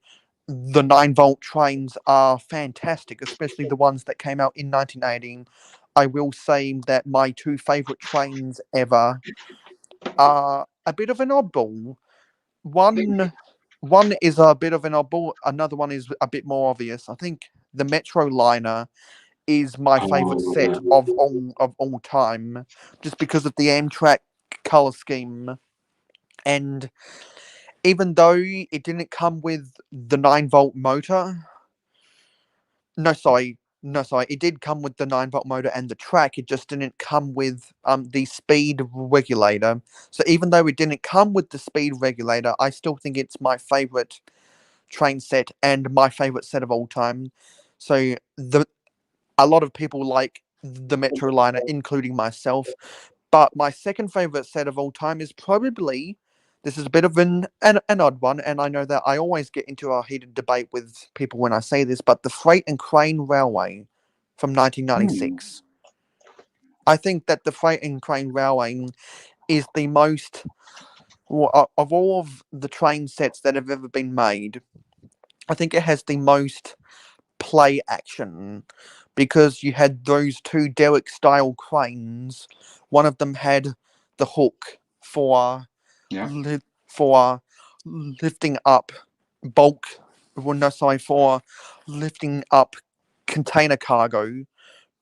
Speaker 2: the 9-volt trains are fantastic, especially the ones that came out in 1918, I will say that my two favorite trains ever are a bit of an oddball. One is a bit of an oddball. Another one is a bit more obvious. I think the Metro Liner is my favorite set of all time, just because of the Amtrak color scheme. And even though it didn't come with the 9-volt motor, it did come with the 9-volt motor and the track. It just didn't come with the speed regulator. So even though it didn't come with the speed regulator, I still think it's my favorite train set and my favorite set of all time. So a lot of people like the Metro Liner, including myself. But my second favorite set of all time is probably, this is a bit of an odd one, and I know that I always get into a heated debate with people when I say this, but the Freight and Crane Railway from 1996. I think that the Freight and Crane Railway is the most, of all of the train sets that have ever been made, I think it has the most play action, because you had those two Derrick style cranes. One of them had the hook for
Speaker 1: Yeah.
Speaker 2: for lifting up bulk. Well, no, sorry, for lifting up container cargo.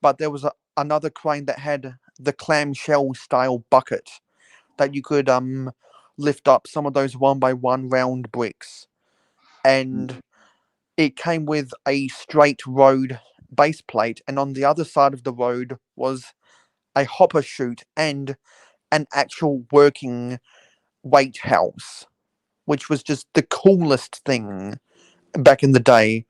Speaker 2: But there was another crane that had the clamshell style bucket that you could lift up some of those 1x1 round bricks, and it came with a straight road base plate, and on the other side of the road was a hopper chute and an actual working weight house, which was just the coolest thing back in the day.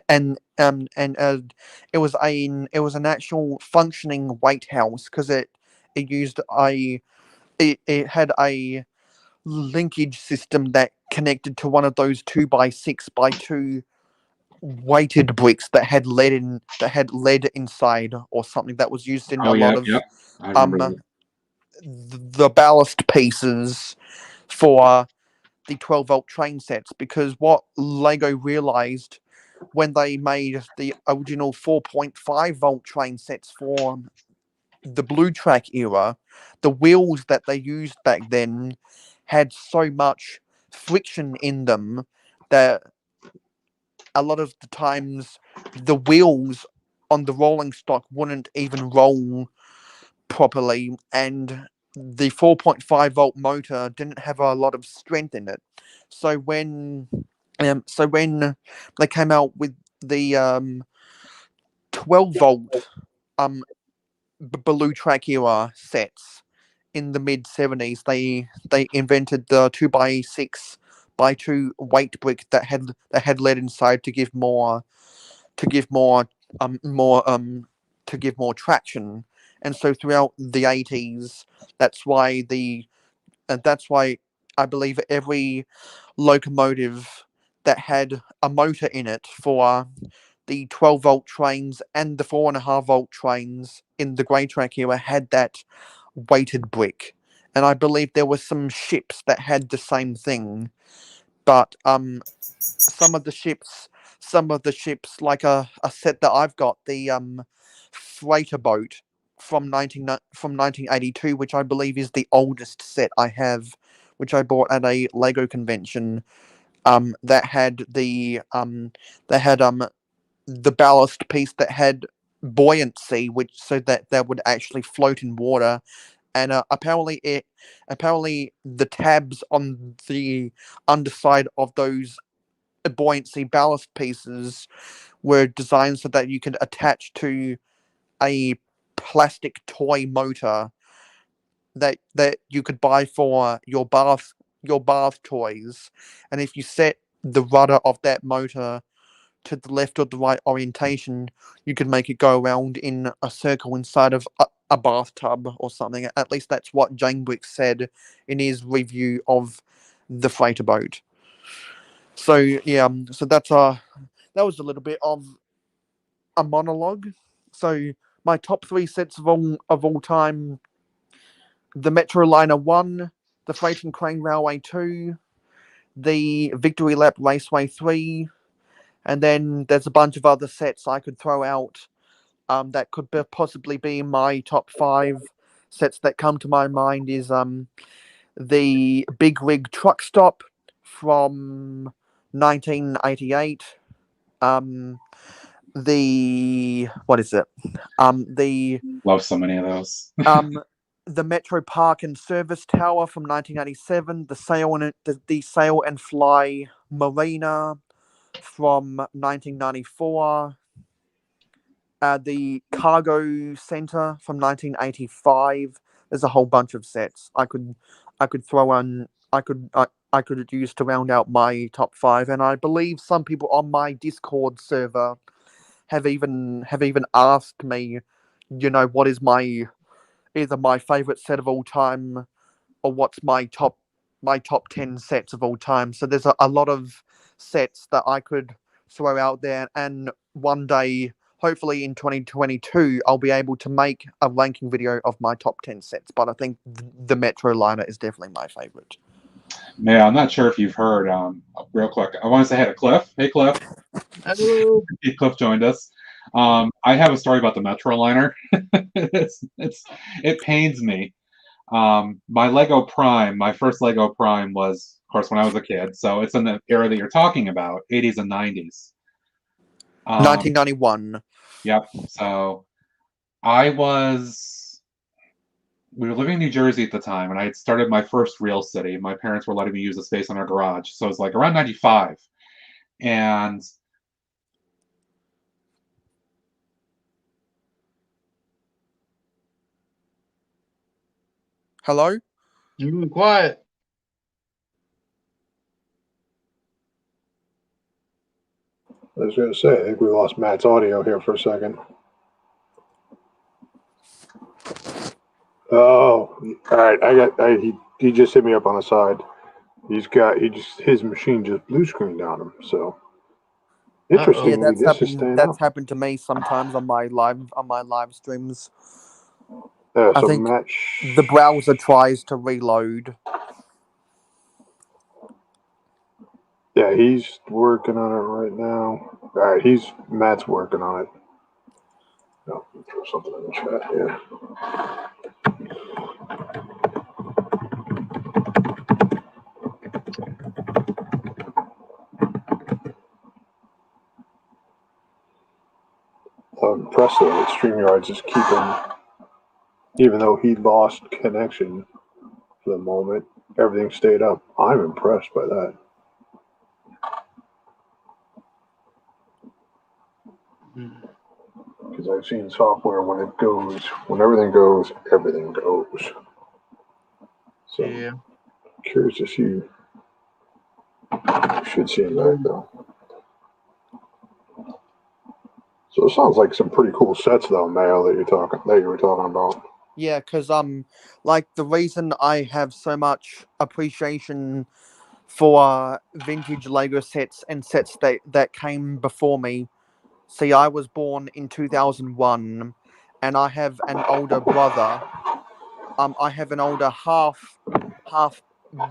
Speaker 2: And it was an actual functioning weight house, because it used it had a linkage system that connected to one of those 2x6x2 weighted bricks that had lead inside, or something that was used in
Speaker 1: Oh
Speaker 2: a
Speaker 1: yeah,
Speaker 2: lot of
Speaker 1: yep. I remember.
Speaker 2: um the ballast pieces for the 12-volt train sets, because what Lego realized when they made the original 4.5-volt train sets for the Blue Track era, the wheels that they used back then had so much friction in them that a lot of the times the wheels on the rolling stock wouldn't even roll properly, and the 4.5-volt motor didn't have a lot of strength in it. So when they came out with the 12-volt Blue Track era sets in the mid 70s, they invented the 2x6x2 weight brick that had lead inside to give more to give more traction, and so throughout the 80s, that's why that's why I believe every locomotive that had a motor in it for the 12-volt trains and the 4.5-volt trains in the grey track era had that weighted brick. And I believe there were some ships that had the same thing, but some of the ships, like a set that I've got, the freighter boat from 1982, which I believe is the oldest set I have, which I bought at a Lego convention. That had the ballast piece that had buoyancy, which so that would actually float in water. And apparently the tabs on the underside of those buoyancy ballast pieces were designed so that you could attach to a plastic toy motor that you could buy for your bath toys. And if you set the rudder of that motor to the left or the right orientation, you could make it go around in a circle inside of a bathtub or something. At least that's what Jane Brick said in his review of the freighter boat. So yeah, so that was a little bit of a monologue. So my top 3 sets of all time: the Metroliner 1, the Freight and Crane Railway 2, the Victory Lap Raceway 3, and then there's a bunch of other sets I could throw out that could possibly be my top 5 sets that come to my mind. Is the Big Rig Truck Stop from 1988. The what is it? The
Speaker 1: Love so many of those.
Speaker 2: the Metro Park and Service Tower from 1987. The Sail and Fly Marina from 1994. The Cargo Center from 1985. There's a whole bunch of sets I could throw on. I could use to round out my top 5, and I believe some people on my Discord server have even asked me, what is either my favorite set of all time or what's my top 10 sets of all time. So there's a lot of sets that I could throw out there, and one day, hopefully in 2022, I'll be able to make a ranking video of my top 10 sets. But I think the Metroliner is definitely my favorite.
Speaker 1: Yeah, I'm not sure if you've heard. Real quick, I want to say hi to Cliff. Hey, Cliff.
Speaker 2: Hello.
Speaker 1: Cliff joined us. I have a story about the Metroliner. It pains me. My Lego Prime, my first Lego Prime was, of course, when I was a kid. So it's in the era that you're talking about, 80s and 90s.
Speaker 2: 1991.
Speaker 1: Yep. So we were living in New Jersey at the time, and I had started my first real city. My parents were letting me use the space in our garage. So it was like around 95. And
Speaker 2: Hello?
Speaker 6: You were quiet.
Speaker 4: I was going to say, I think we lost Matt's audio here for a second. Oh, all right. He just hit me up on the side. His machine just blue screened on him. So interestingly,
Speaker 2: Yeah,
Speaker 4: this is staying
Speaker 2: that's
Speaker 4: up.
Speaker 2: happened to me sometimes on my live streams.
Speaker 4: Yeah,
Speaker 2: I
Speaker 4: so
Speaker 2: think
Speaker 4: Matt,
Speaker 2: the browser tries to reload.
Speaker 4: yeah, he's working on it right now. All right, Matt's working on it. No, throw something in the chat here. I'm impressed though that StreamYard's just keeping, even though he lost connection for the moment, everything stayed up. I'm impressed by that. Because I've seen software when everything goes, everything goes. So
Speaker 6: Yeah.
Speaker 4: curious to see. You should see him back though. So it sounds like some pretty cool sets, though, Mayo, that you were talking about.
Speaker 2: Yeah, because like the reason I have so much appreciation for vintage Lego sets and sets that came before me. See, I was born in 2001, and I have an older brother. I have an older half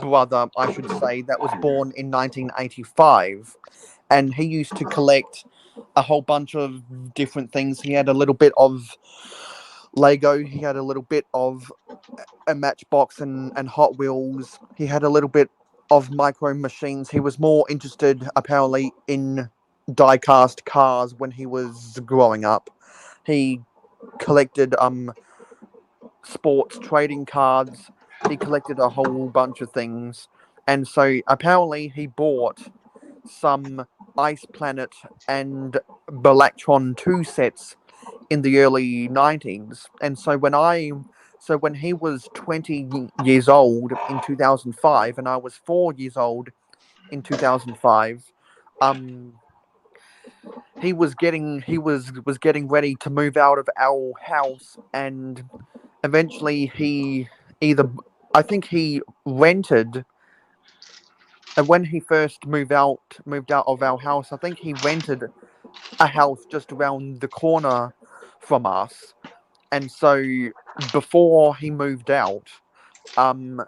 Speaker 2: brother, I should say, that was born in 1985, and he used to collect a whole bunch of different things. He had a little bit of Lego. He had a little bit of a Matchbox and Hot Wheels. He had a little bit of Micro Machines. He was more interested, apparently, in die-cast cars when he was growing up. He collected sports trading cards. He collected a whole bunch of things, and so apparently he bought some Ice Planet and Balactron 2 sets in the early 90s. And so when he was 20 years old in 2005 and I was 4 years old in 2005, he was getting ready to move out of our house, and eventually he either I think he rented, and when he first moved out of our house, I think he rented a house just around the corner from us. And so before he moved out, um,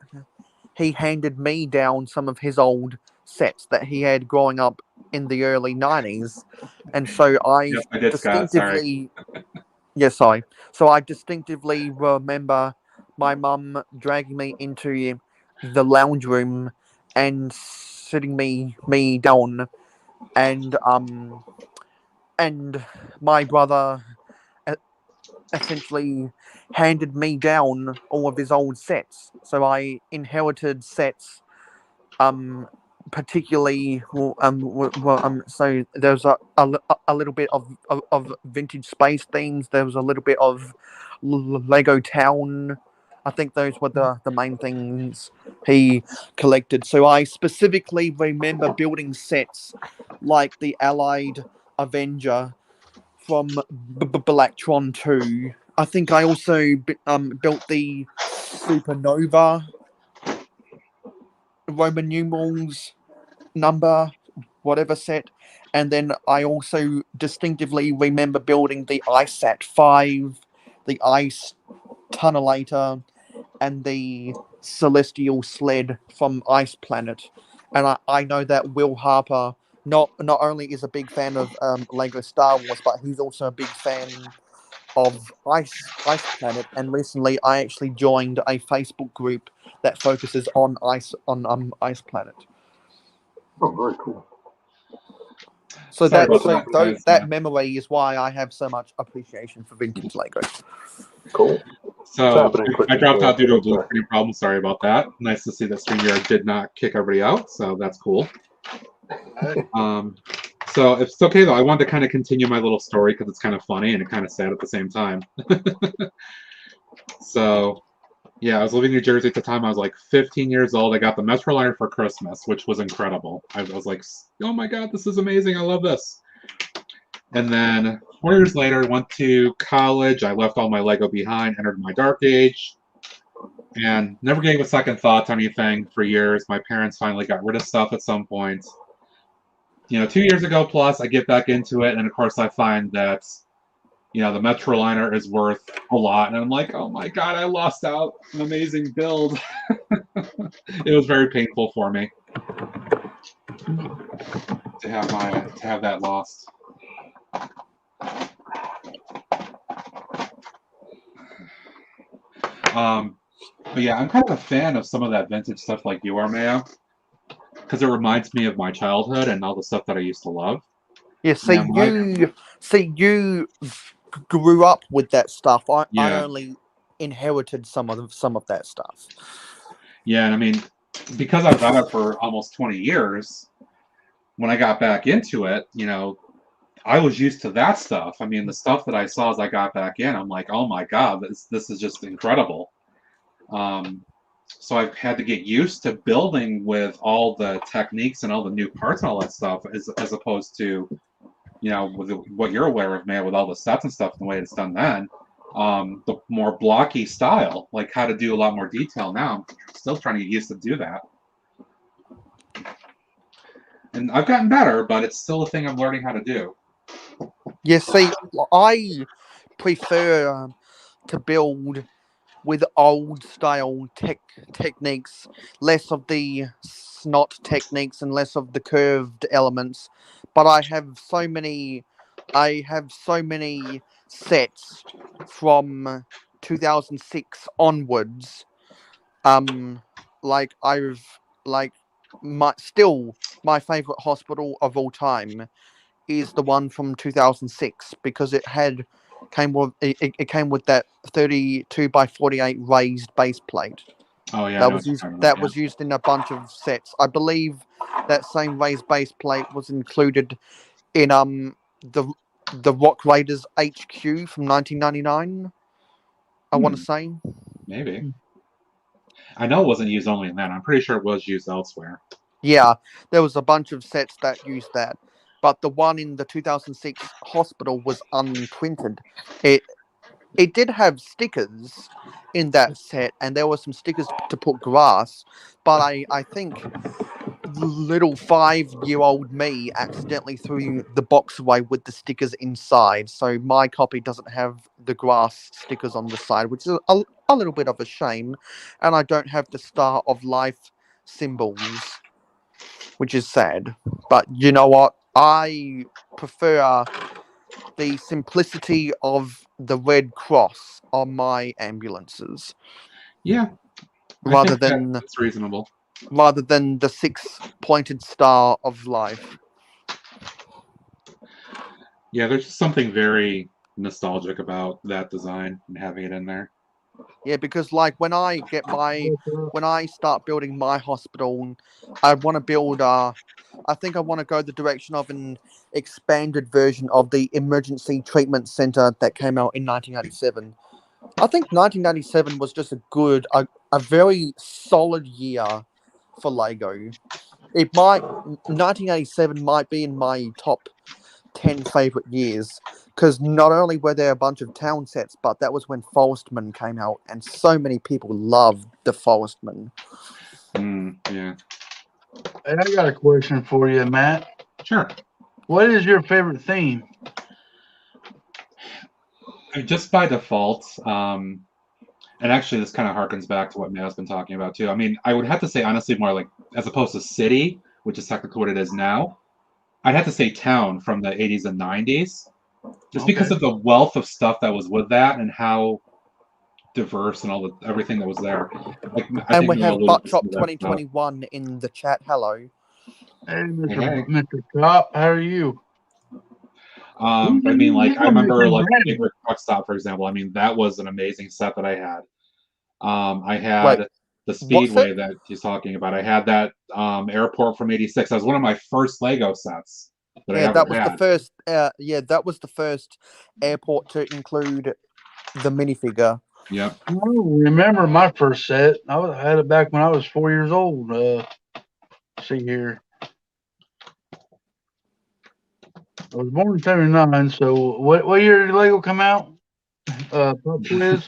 Speaker 2: he handed me down some of his old sets that he had growing up in the early 90s. And so
Speaker 1: Yes, I did, Scott. Sorry.
Speaker 2: So I distinctively remember my mum dragging me into the lounge room and sitting me down, and my brother essentially handed me down all of his old sets. So I inherited sets, particularly, so there's a little bit of vintage space themes. There was a little bit of Lego Town. I think those were the main things he collected. So I specifically remember building sets like the Allied Avenger from Balactron 2. I think I also built the Supernova Roman numerals number, whatever set. And then I also distinctively remember building the ISAT 5, the Ice Tunnelator, and the Celestial Sled from Ice Planet. And I know that Will Harper not only is a big fan of Lego Star Wars, but he's also a big fan of Ice Planet. And recently, I actually joined a Facebook group that focuses on Ice Planet.
Speaker 4: Oh, very cool.
Speaker 2: So
Speaker 1: Sorry
Speaker 2: that
Speaker 1: about that, guys.
Speaker 2: that memory is why I have so much appreciation for vintage Lego.
Speaker 4: Cool.
Speaker 1: So
Speaker 4: happening,
Speaker 1: I dropped out due to a blue
Speaker 4: Sorry.
Speaker 1: screen problem. Sorry about that. Nice to see that StreamYard did not kick everybody out, so that's cool. So if it's okay though, I wanted to kind of continue my little story because it's kind of funny and kind of sad at the same time. So yeah, I was living in New Jersey at the time. I was like 15 years old. I got the Metroliner for Christmas, which was incredible. I was like, oh my god, this is amazing. I love this. And then 4 years later, went to college. I left all my Lego behind, entered my dark age, and never gave a second thought to anything for years. My parents finally got rid of stuff at some point. 2 years ago plus, I get back into it, and of course I find that, the Metroliner is worth a lot, and I'm like, oh my god, I lost out an amazing build. It was very painful for me to have that lost. But yeah, I'm kind of a fan of some of that vintage stuff like you are, Maya, because it reminds me of my childhood and all the stuff that I used to love.
Speaker 2: Yeah, you grew up with that stuff. I only inherited some of that stuff.
Speaker 1: Yeah, and I mean, because I was out of it for almost 20 years, when I got back into it, I was used to that stuff. I mean, the stuff that I saw as I got back in, I'm like, oh my god, this is just incredible. So I've had to get used to building with all the techniques and all the new parts and all that stuff, as opposed to you know, with what you're aware of, man, with all the sets and stuff and the way it's done then, the more blocky style, like how to do a lot more detail now. I'm still trying to get used to do that. And I've gotten better, but it's still a thing I'm learning how to do.
Speaker 2: Yeah, see, I prefer to build with old style techniques, less of the snot techniques and less of the curved elements. But I have so many sets from 2006 onwards. Like I've like my favorite hospital of all time is the one from 2006 because it came with that 32 by 48 raised base plate.
Speaker 1: Oh yeah, I
Speaker 2: That
Speaker 1: know
Speaker 2: was
Speaker 1: what you're
Speaker 2: used
Speaker 1: talking about.
Speaker 2: that was used in a bunch of sets. I believe that same raised base plate was included in the Rock Raiders HQ from 1999. I want to say.
Speaker 1: Maybe. I know it wasn't used only in that. I'm pretty sure it was used elsewhere.
Speaker 2: Yeah, there was a bunch of sets that used that, but the one in the 2006 hospital was unprinted. It did have stickers in that set, and there were some stickers to put grass, but I think little 5-year-old me accidentally threw the box away with the stickers inside, so my copy doesn't have the grass stickers on the side, which is a little bit of a shame, and I don't have the Star of Life symbols, which is sad. But you know what? I prefer the simplicity of the Red Cross on my ambulances
Speaker 1: Yeah, I
Speaker 2: rather
Speaker 1: think
Speaker 2: than
Speaker 1: that's reasonable.
Speaker 2: the 6-pointed Star of Life.
Speaker 1: Yeah, there's just something very nostalgic about that design and having it in there.
Speaker 2: Yeah, because like when I start building my hospital, I want to build I think I want to go the direction of an expanded version of the emergency treatment center that came out in 1997. I think 1997 was just a very solid year for Lego. 1987 might be in my top 10 favorite years because not only were there a bunch of town sets, but that was when Forestman came out, and so many people loved the Forestman.
Speaker 1: Yeah,
Speaker 6: And I got a question for you, Matt.
Speaker 1: sure.
Speaker 6: What is your favorite theme?
Speaker 1: Just by default, and actually this kind of harkens back to what Matt's been talking about too. I mean, I would have to say honestly more like as opposed to city, which is technically what it is now. I'd have to say town from the 80s and 90s, just because
Speaker 6: Okay.
Speaker 1: of the wealth of stuff that was with that and how diverse and everything that was there. Like I
Speaker 2: And
Speaker 1: think
Speaker 2: we
Speaker 1: Mel
Speaker 2: have
Speaker 1: alluded to
Speaker 2: Buttchop
Speaker 1: some of that stuff.
Speaker 2: 2021 in the chat. Hello.
Speaker 6: Hey,
Speaker 1: Hey.
Speaker 6: Mr. Cop, how are you?
Speaker 1: I mean, like I remember like Favorite Truck Stop, for example. I mean, that was an amazing set that I had. I
Speaker 2: Wait,
Speaker 1: had the
Speaker 2: what's
Speaker 1: Speedway
Speaker 2: it?
Speaker 1: that he's talking about. I had that airport from '86. That was one of my first Lego sets that I
Speaker 2: Yeah,
Speaker 1: ever
Speaker 2: that was the
Speaker 1: had.
Speaker 2: first. That was the first airport to include the minifigure.
Speaker 1: Yep.
Speaker 6: I don't remember my first set. I had it back when I was 4 years old. See here. I was born in '79. So what year did Lego come out? Pop quiz.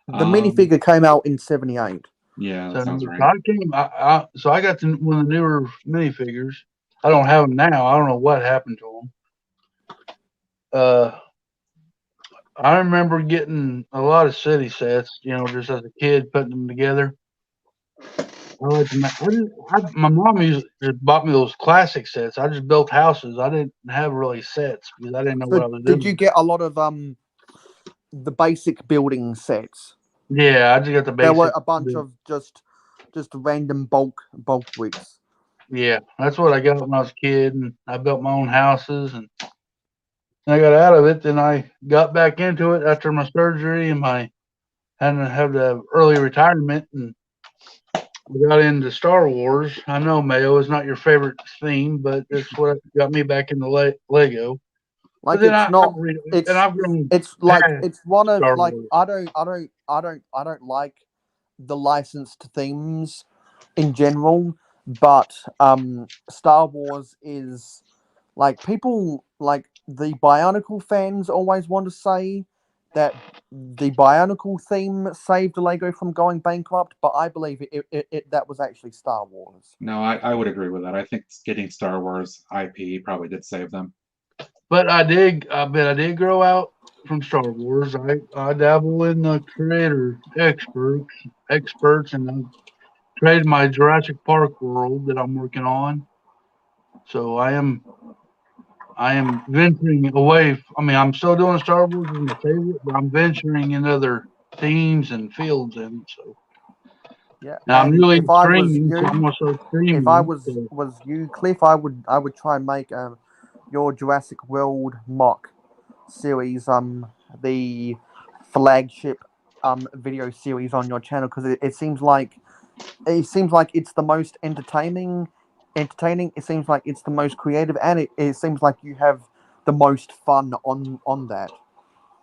Speaker 2: The minifigure came out in '78.
Speaker 1: Yeah, that
Speaker 6: So
Speaker 1: sounds right.
Speaker 6: so I got one of the newer minifigures. I don't have them now. I don't know what happened to them. I remember getting a lot of city sets, just as a kid, putting them together. My mom just bought me those classic sets. I just built houses. I didn't have really sets because I didn't know what I
Speaker 2: So
Speaker 6: was
Speaker 2: did
Speaker 6: doing.
Speaker 2: you get a lot of the basic building sets?
Speaker 6: Yeah, I just got the
Speaker 2: There
Speaker 6: basic.
Speaker 2: were a bunch of just random bulk bricks.
Speaker 6: Yeah, that's what I got when I was a kid, and I built my own houses, and I got out of it. Then I got back into it after my surgery and my had to have the early retirement, and we got into Star Wars. I know Mayo is not your favorite theme, but it's what got me back into Lego.
Speaker 2: Like
Speaker 6: But then
Speaker 2: it's not.
Speaker 6: I've grown
Speaker 2: It's like
Speaker 6: past
Speaker 2: it's one of
Speaker 6: Star
Speaker 2: like
Speaker 6: Wars.
Speaker 2: I don't like the licensed themes in general, but Star Wars is like people like the Bionicle fans always want to say that the Bionicle theme saved Lego from going bankrupt, but I believe that was actually Star Wars.
Speaker 1: No, I would agree with that. I think getting Star Wars IP probably did save them.
Speaker 6: But I did grow out from Star Wars. I dabble in the creator experts, and I created my Jurassic Park world that I'm working on. So I am venturing away. I mean, I'm still doing Star Wars as my favorite, but I'm venturing in other themes and fields, and so
Speaker 2: Yeah,
Speaker 6: now I'm
Speaker 2: and
Speaker 6: really
Speaker 2: if I was
Speaker 6: streaming. So I'm
Speaker 2: you,
Speaker 6: also streaming.
Speaker 2: if I was
Speaker 6: So
Speaker 2: you, Cliff, I would try and make your Jurassic World mock series the flagship video series on your channel, because it seems like it's the most entertaining. It seems like it's the most creative, and it seems like you have the most fun on that.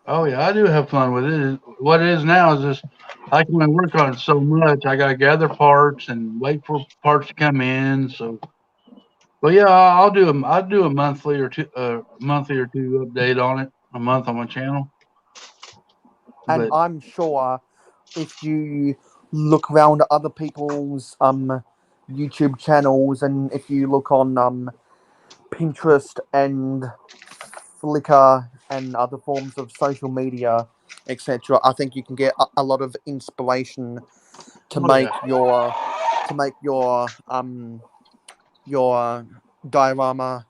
Speaker 6: oh yeah, I do have fun with it. What it is now is just I can only work on it so much. I gotta gather parts and wait for parts to come in. So, but yeah, I'll do a monthly or two update on it. A month on my channel.
Speaker 2: And
Speaker 6: But
Speaker 2: I'm sure if you look around at other people's YouTube channels, and if you look on Pinterest and Flickr and other forms of social media, etc., I think you can get a lot of inspiration to make your diorama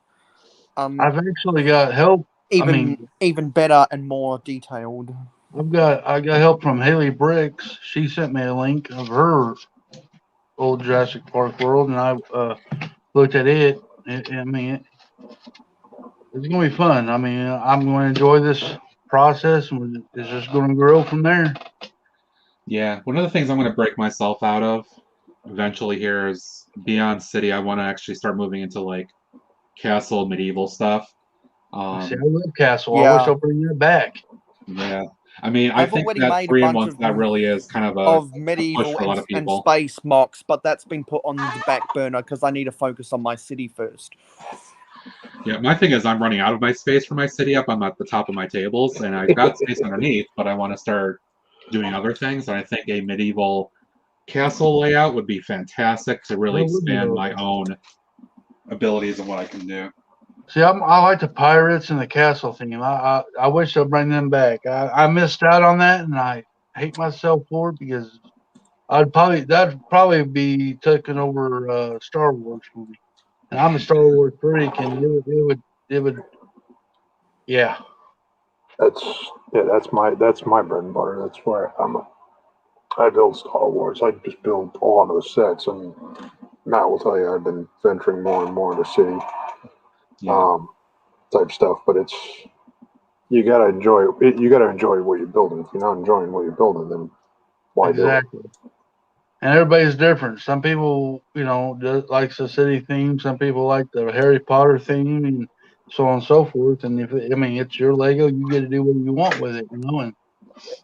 Speaker 6: I've actually got help. I mean,
Speaker 2: even better and more detailed.
Speaker 6: I got help from Haley Bricks. She sent me a link of her old Jurassic Park world, and I looked at it. I mean, it's gonna be fun. I mean, I'm going to enjoy this process, and it's just going to grow from there.
Speaker 1: Yeah, one of the things I'm going to break myself out of eventually here is beyond city. I want to actually start moving into like castle medieval stuff.
Speaker 6: See, I love Castle.
Speaker 2: Yeah.
Speaker 6: I wish I'll bring that back.
Speaker 1: Yeah, I mean, I
Speaker 2: I've
Speaker 1: think
Speaker 2: already
Speaker 1: that
Speaker 2: made a
Speaker 1: 3-in-1
Speaker 2: bunch
Speaker 1: that really is kind of a
Speaker 2: of
Speaker 1: push
Speaker 2: medieval
Speaker 1: for a lot of
Speaker 2: and
Speaker 1: people.
Speaker 2: space mocks, but that's been put on the back burner because I need to focus on my city first.
Speaker 1: Yeah, my thing is I'm running out of my space for my city up. I'm at the top of my tables, and I've got space underneath, but I want to start doing other things. And I think a medieval castle layout would be fantastic to really
Speaker 6: That would be
Speaker 1: expand
Speaker 6: lovely.
Speaker 1: my own abilities and what I can do.
Speaker 6: See, I like the pirates and the castle theme. I wish they'll bring them back. I missed out on that, and I hate myself for it because that'd probably be taking over Star Wars for me. And I'm a Star Wars freak, and it would yeah.
Speaker 4: That's my bread and butter. That's where I build Star Wars. I just build a lot of the sets, and Matt will tell you I've been venturing more and more into city type stuff. But you gotta enjoy it. You gotta enjoy what you're building. If you're not enjoying what you're building, then why
Speaker 6: Exactly.
Speaker 4: do it?
Speaker 6: And everybody's different. Some people, likes the city theme. Some people like the Harry Potter theme, and so on and so forth. And it's your Lego. You get to do what you want with it, And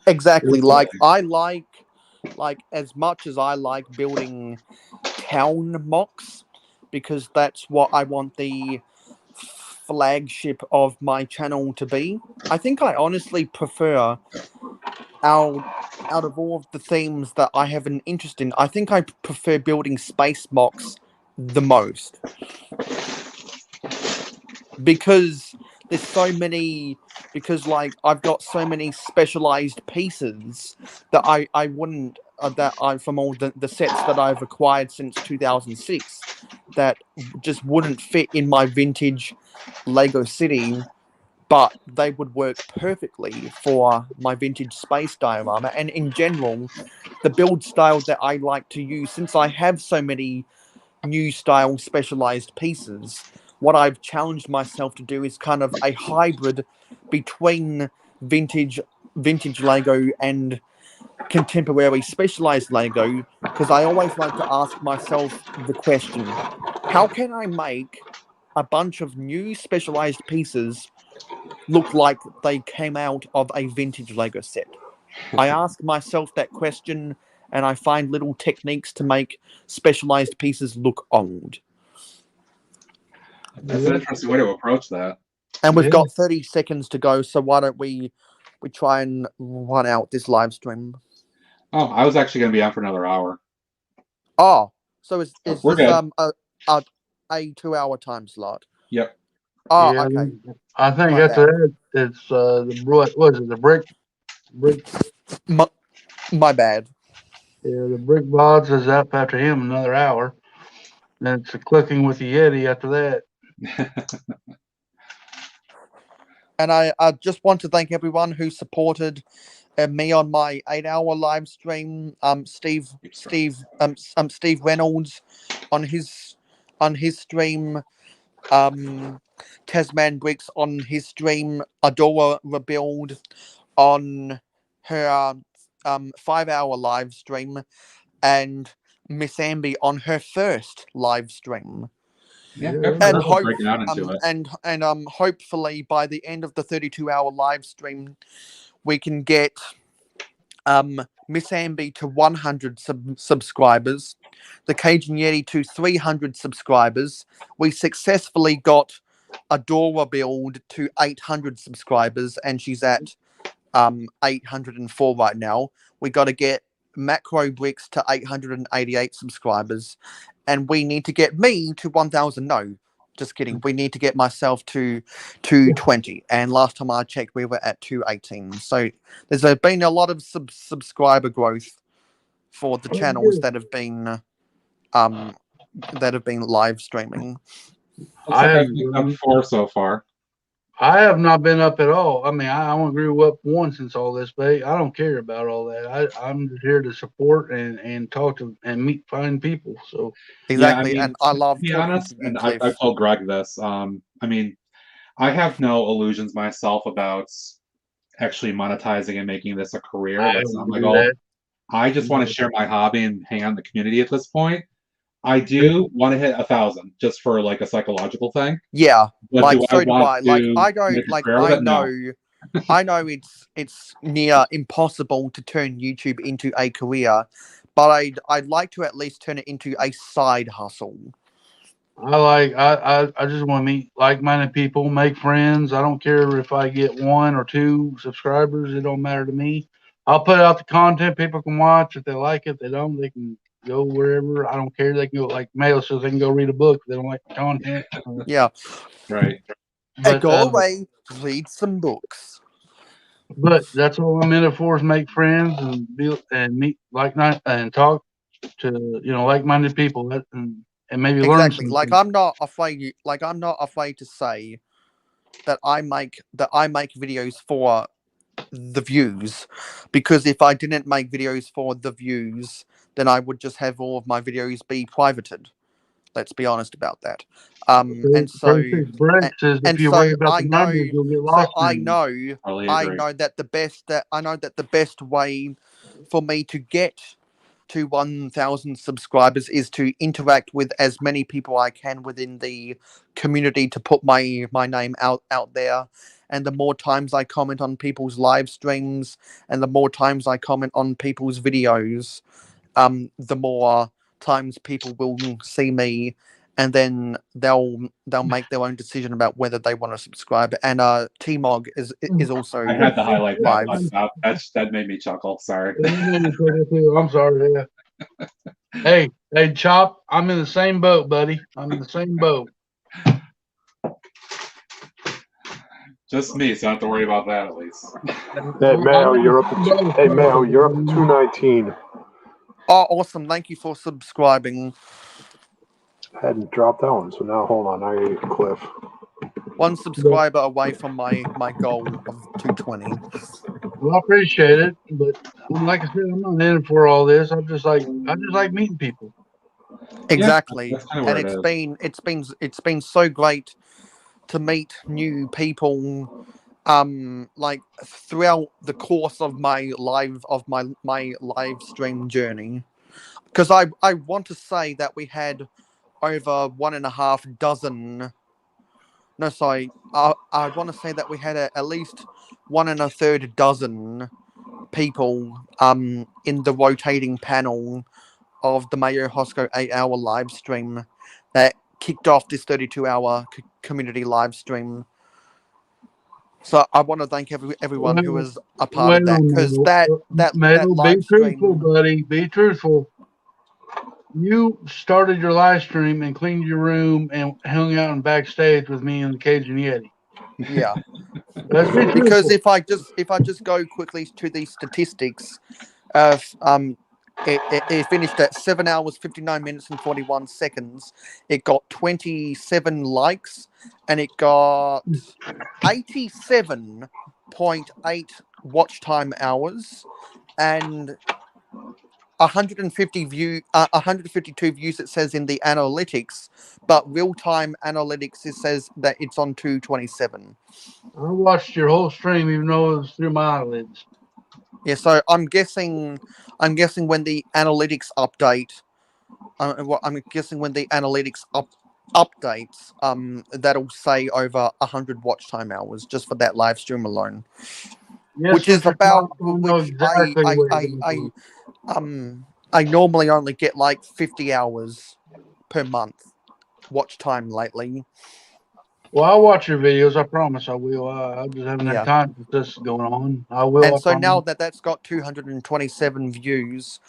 Speaker 2: Exactly. Like as much as I like building town mocks, because that's what I want the flagship of my channel to be. I think I honestly prefer out of all of the themes that I have an interest in, I think I prefer building space mocks the most. Because there's so many, like I've got so many specialized pieces that I wouldn't that I from all the sets that I've acquired since 2006 that just wouldn't fit in my vintage Lego city, but they would work perfectly for my vintage space diorama. And in general, the build style that I like to use, since I have so many new style specialized pieces, what I've challenged myself to do is kind of a hybrid between vintage Lego and contemporary specialized Lego, because I always like to ask myself the question, how can I make a bunch of new specialized pieces look like they came out of a vintage Lego set? I ask myself that question, and I find little techniques to make specialized pieces look old.
Speaker 1: That's an interesting way to approach that.
Speaker 2: And we've
Speaker 6: Yeah.
Speaker 2: got 30 seconds to go, so why don't we try and run out this live stream?
Speaker 1: Oh, I was actually going to be on for another hour.
Speaker 2: Oh, so is
Speaker 1: We're
Speaker 2: this
Speaker 1: good.
Speaker 2: a 2-hour time slot?
Speaker 1: Yep.
Speaker 2: Oh,
Speaker 6: Yeah,
Speaker 2: okay.
Speaker 6: I think
Speaker 2: My
Speaker 6: after
Speaker 2: bad.
Speaker 6: that, it's what was it? The brick.
Speaker 2: My bad.
Speaker 6: Yeah, the brick bods is up after him another hour. Then it's a clicking with the Yeti after that.
Speaker 2: And I just want to thank everyone who supported me on my 8-hour live stream. Steve Reynolds on his stream. Tasman Bricks on his stream. Adora Rebuild on her 5-hour live stream, and Miss Amby on her first live stream.
Speaker 1: Yeah,
Speaker 6: Yeah,
Speaker 1: everyone
Speaker 2: And
Speaker 1: else is breaking out into it.
Speaker 2: and hopefully by the end of the 32-hour live stream, we can get Miss Amby to 100 subscribers, the Cajun Yeti to 300 subscribers. We successfully got Adora Build to 800 subscribers, and she's at 804 right now. We got to get Macro Bricks to 888 subscribers, and we need to get me to 1,000. No, just kidding. We need to get myself to 220, and last time I checked, we were at 218. So there's been a lot of subscriber growth for the channels that have been live streaming.
Speaker 1: Looks like I've been up 4 so far.
Speaker 6: I have not been up at all. I mean, I only grew up once since all this, but I don't care about all that. I'm just here to support and talk to and meet fine people. So
Speaker 2: Exactly,
Speaker 1: yeah, I mean,
Speaker 2: and I love
Speaker 1: to be
Speaker 2: talking
Speaker 1: honest,
Speaker 2: to you,
Speaker 1: and
Speaker 2: Cliff.
Speaker 1: I've told Greg this. I mean, I have no illusions myself about actually monetizing and making this a career. That's not my goal. I just want to share my hobby and hang out in the community at this point. I do want to hit 1,000 just for like a psychological thing.
Speaker 2: Yeah,
Speaker 1: But
Speaker 2: like
Speaker 1: do
Speaker 2: so
Speaker 1: I
Speaker 2: do
Speaker 1: want
Speaker 2: I.
Speaker 1: to
Speaker 2: Like I don't
Speaker 1: make a
Speaker 2: like
Speaker 1: career with
Speaker 2: I
Speaker 1: it? No.
Speaker 2: know I know it's near impossible to turn YouTube into a career, but I'd like to at least turn it into a side hustle.
Speaker 6: I just want to meet like-minded people, make friends. I don't care if I get 1 or 2 subscribers. It don't matter to me. I'll put out the content people can watch. If they like it, they don't, they can go wherever. I don't care. They can go, like Mail says, they can go read a book if they don't like the content.
Speaker 2: Yeah.
Speaker 1: Right.
Speaker 6: But
Speaker 2: Go away, read some books.
Speaker 6: But that's all I'm in it for, is make friends and meet and talk to like-minded people and maybe learn
Speaker 2: Exactly.
Speaker 6: something.
Speaker 2: Like I'm not afraid. Like I'm not afraid to say that I make videos for the views, because if I didn't make videos for the views, then I would just have all of my videos be privated. Let's be honest about that. And so
Speaker 6: If you worry about the numbers, you'll get lost.
Speaker 2: I know that the best way for me to get to 1,000 subscribers is to interact with as many people I can within the community, to put my name out there. And the more times I comment on people's live streams, and the more times I comment on people's videos, the more times people will see me, and then they'll make their own decision about whether they want to subscribe. And T-Mog is also
Speaker 1: I had to highlight that.
Speaker 2: live.
Speaker 1: That made me chuckle. Sorry.
Speaker 6: I'm sorry. Yeah. Hey, Chop, I'm in the same boat, buddy. I'm in the same boat.
Speaker 1: Just me, so I don't have to worry about that at least.
Speaker 4: Hey, Mayo, you're up to 219.
Speaker 2: Oh, awesome. Thank you for subscribing.
Speaker 4: I hadn't dropped that one, so now hold on. I gotta get Cliff.
Speaker 2: 1 subscriber away from my goal of 220.
Speaker 6: Well, I appreciate it, but like I said, I'm not in it for all this. I just like meeting people.
Speaker 2: Exactly.
Speaker 1: Yeah, that's kind of
Speaker 2: and it's been so great to meet new people like throughout the course of my live stream journey, because I want to say that we had over 1.5 dozen. No, sorry. I want to say that we had at least 1 1/3 dozen people in the rotating panel of the Mayo Hosco 8-hour live stream that kicked off this 32-hour community live stream. So I want to thank everyone who was a part of that, because that
Speaker 6: Metal, be
Speaker 2: live
Speaker 6: truthful,
Speaker 2: stream.
Speaker 6: buddy. Be truthful. You started your live stream and cleaned your room and hung out in backstage with me and the Cajun Yeti.
Speaker 2: Yeah.
Speaker 6: Let's be
Speaker 2: Because
Speaker 6: truthful.
Speaker 2: if I just go quickly to the statistics, it finished at 7 hours 59 minutes and 41 seconds. It got 27 likes, and it got 87.8 watch time hours, and 152 views. It says in the analytics, but real-time analytics, it says that it's on 227.
Speaker 6: I watched your whole stream, even though it was through my eyelids.
Speaker 2: Yeah, so I'm guessing when the analytics update, I'm guessing when the analytics updates, that'll say over 100 watch time hours just for that live stream alone,
Speaker 6: Yes,
Speaker 2: which is
Speaker 6: Mr.
Speaker 2: about
Speaker 6: Tom, I know
Speaker 2: which
Speaker 6: exactly what you're doing.
Speaker 2: I normally only get like 50 hours per month watch time lately.
Speaker 6: Well, I'll watch your videos. I promise I will. I just haven't
Speaker 2: Yeah.
Speaker 6: had time with this going on. I will.
Speaker 2: And
Speaker 6: I
Speaker 2: so now
Speaker 6: promise.
Speaker 2: that's got 227 views,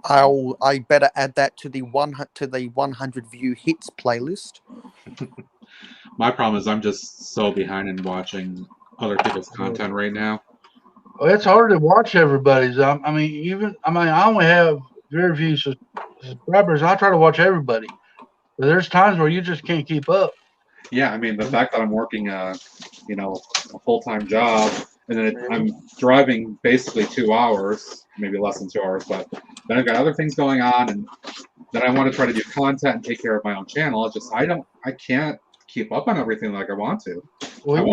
Speaker 2: I better add that to the 100 view hits playlist.
Speaker 1: My problem is I'm just so behind in watching other people's content right now.
Speaker 6: Well, it's hard to watch everybody's. I only have very few subscribers. I try to watch everybody, but there's times where you just can't keep up.
Speaker 1: Yeah, I mean, the fact that I'm working a full-time job, and then I'm driving basically 2 hours, maybe less than 2 hours, but then I've got other things going on, and then I want to try to do content and take care of my own channel. It's just I can't keep up on everything like I want to.
Speaker 6: Well, you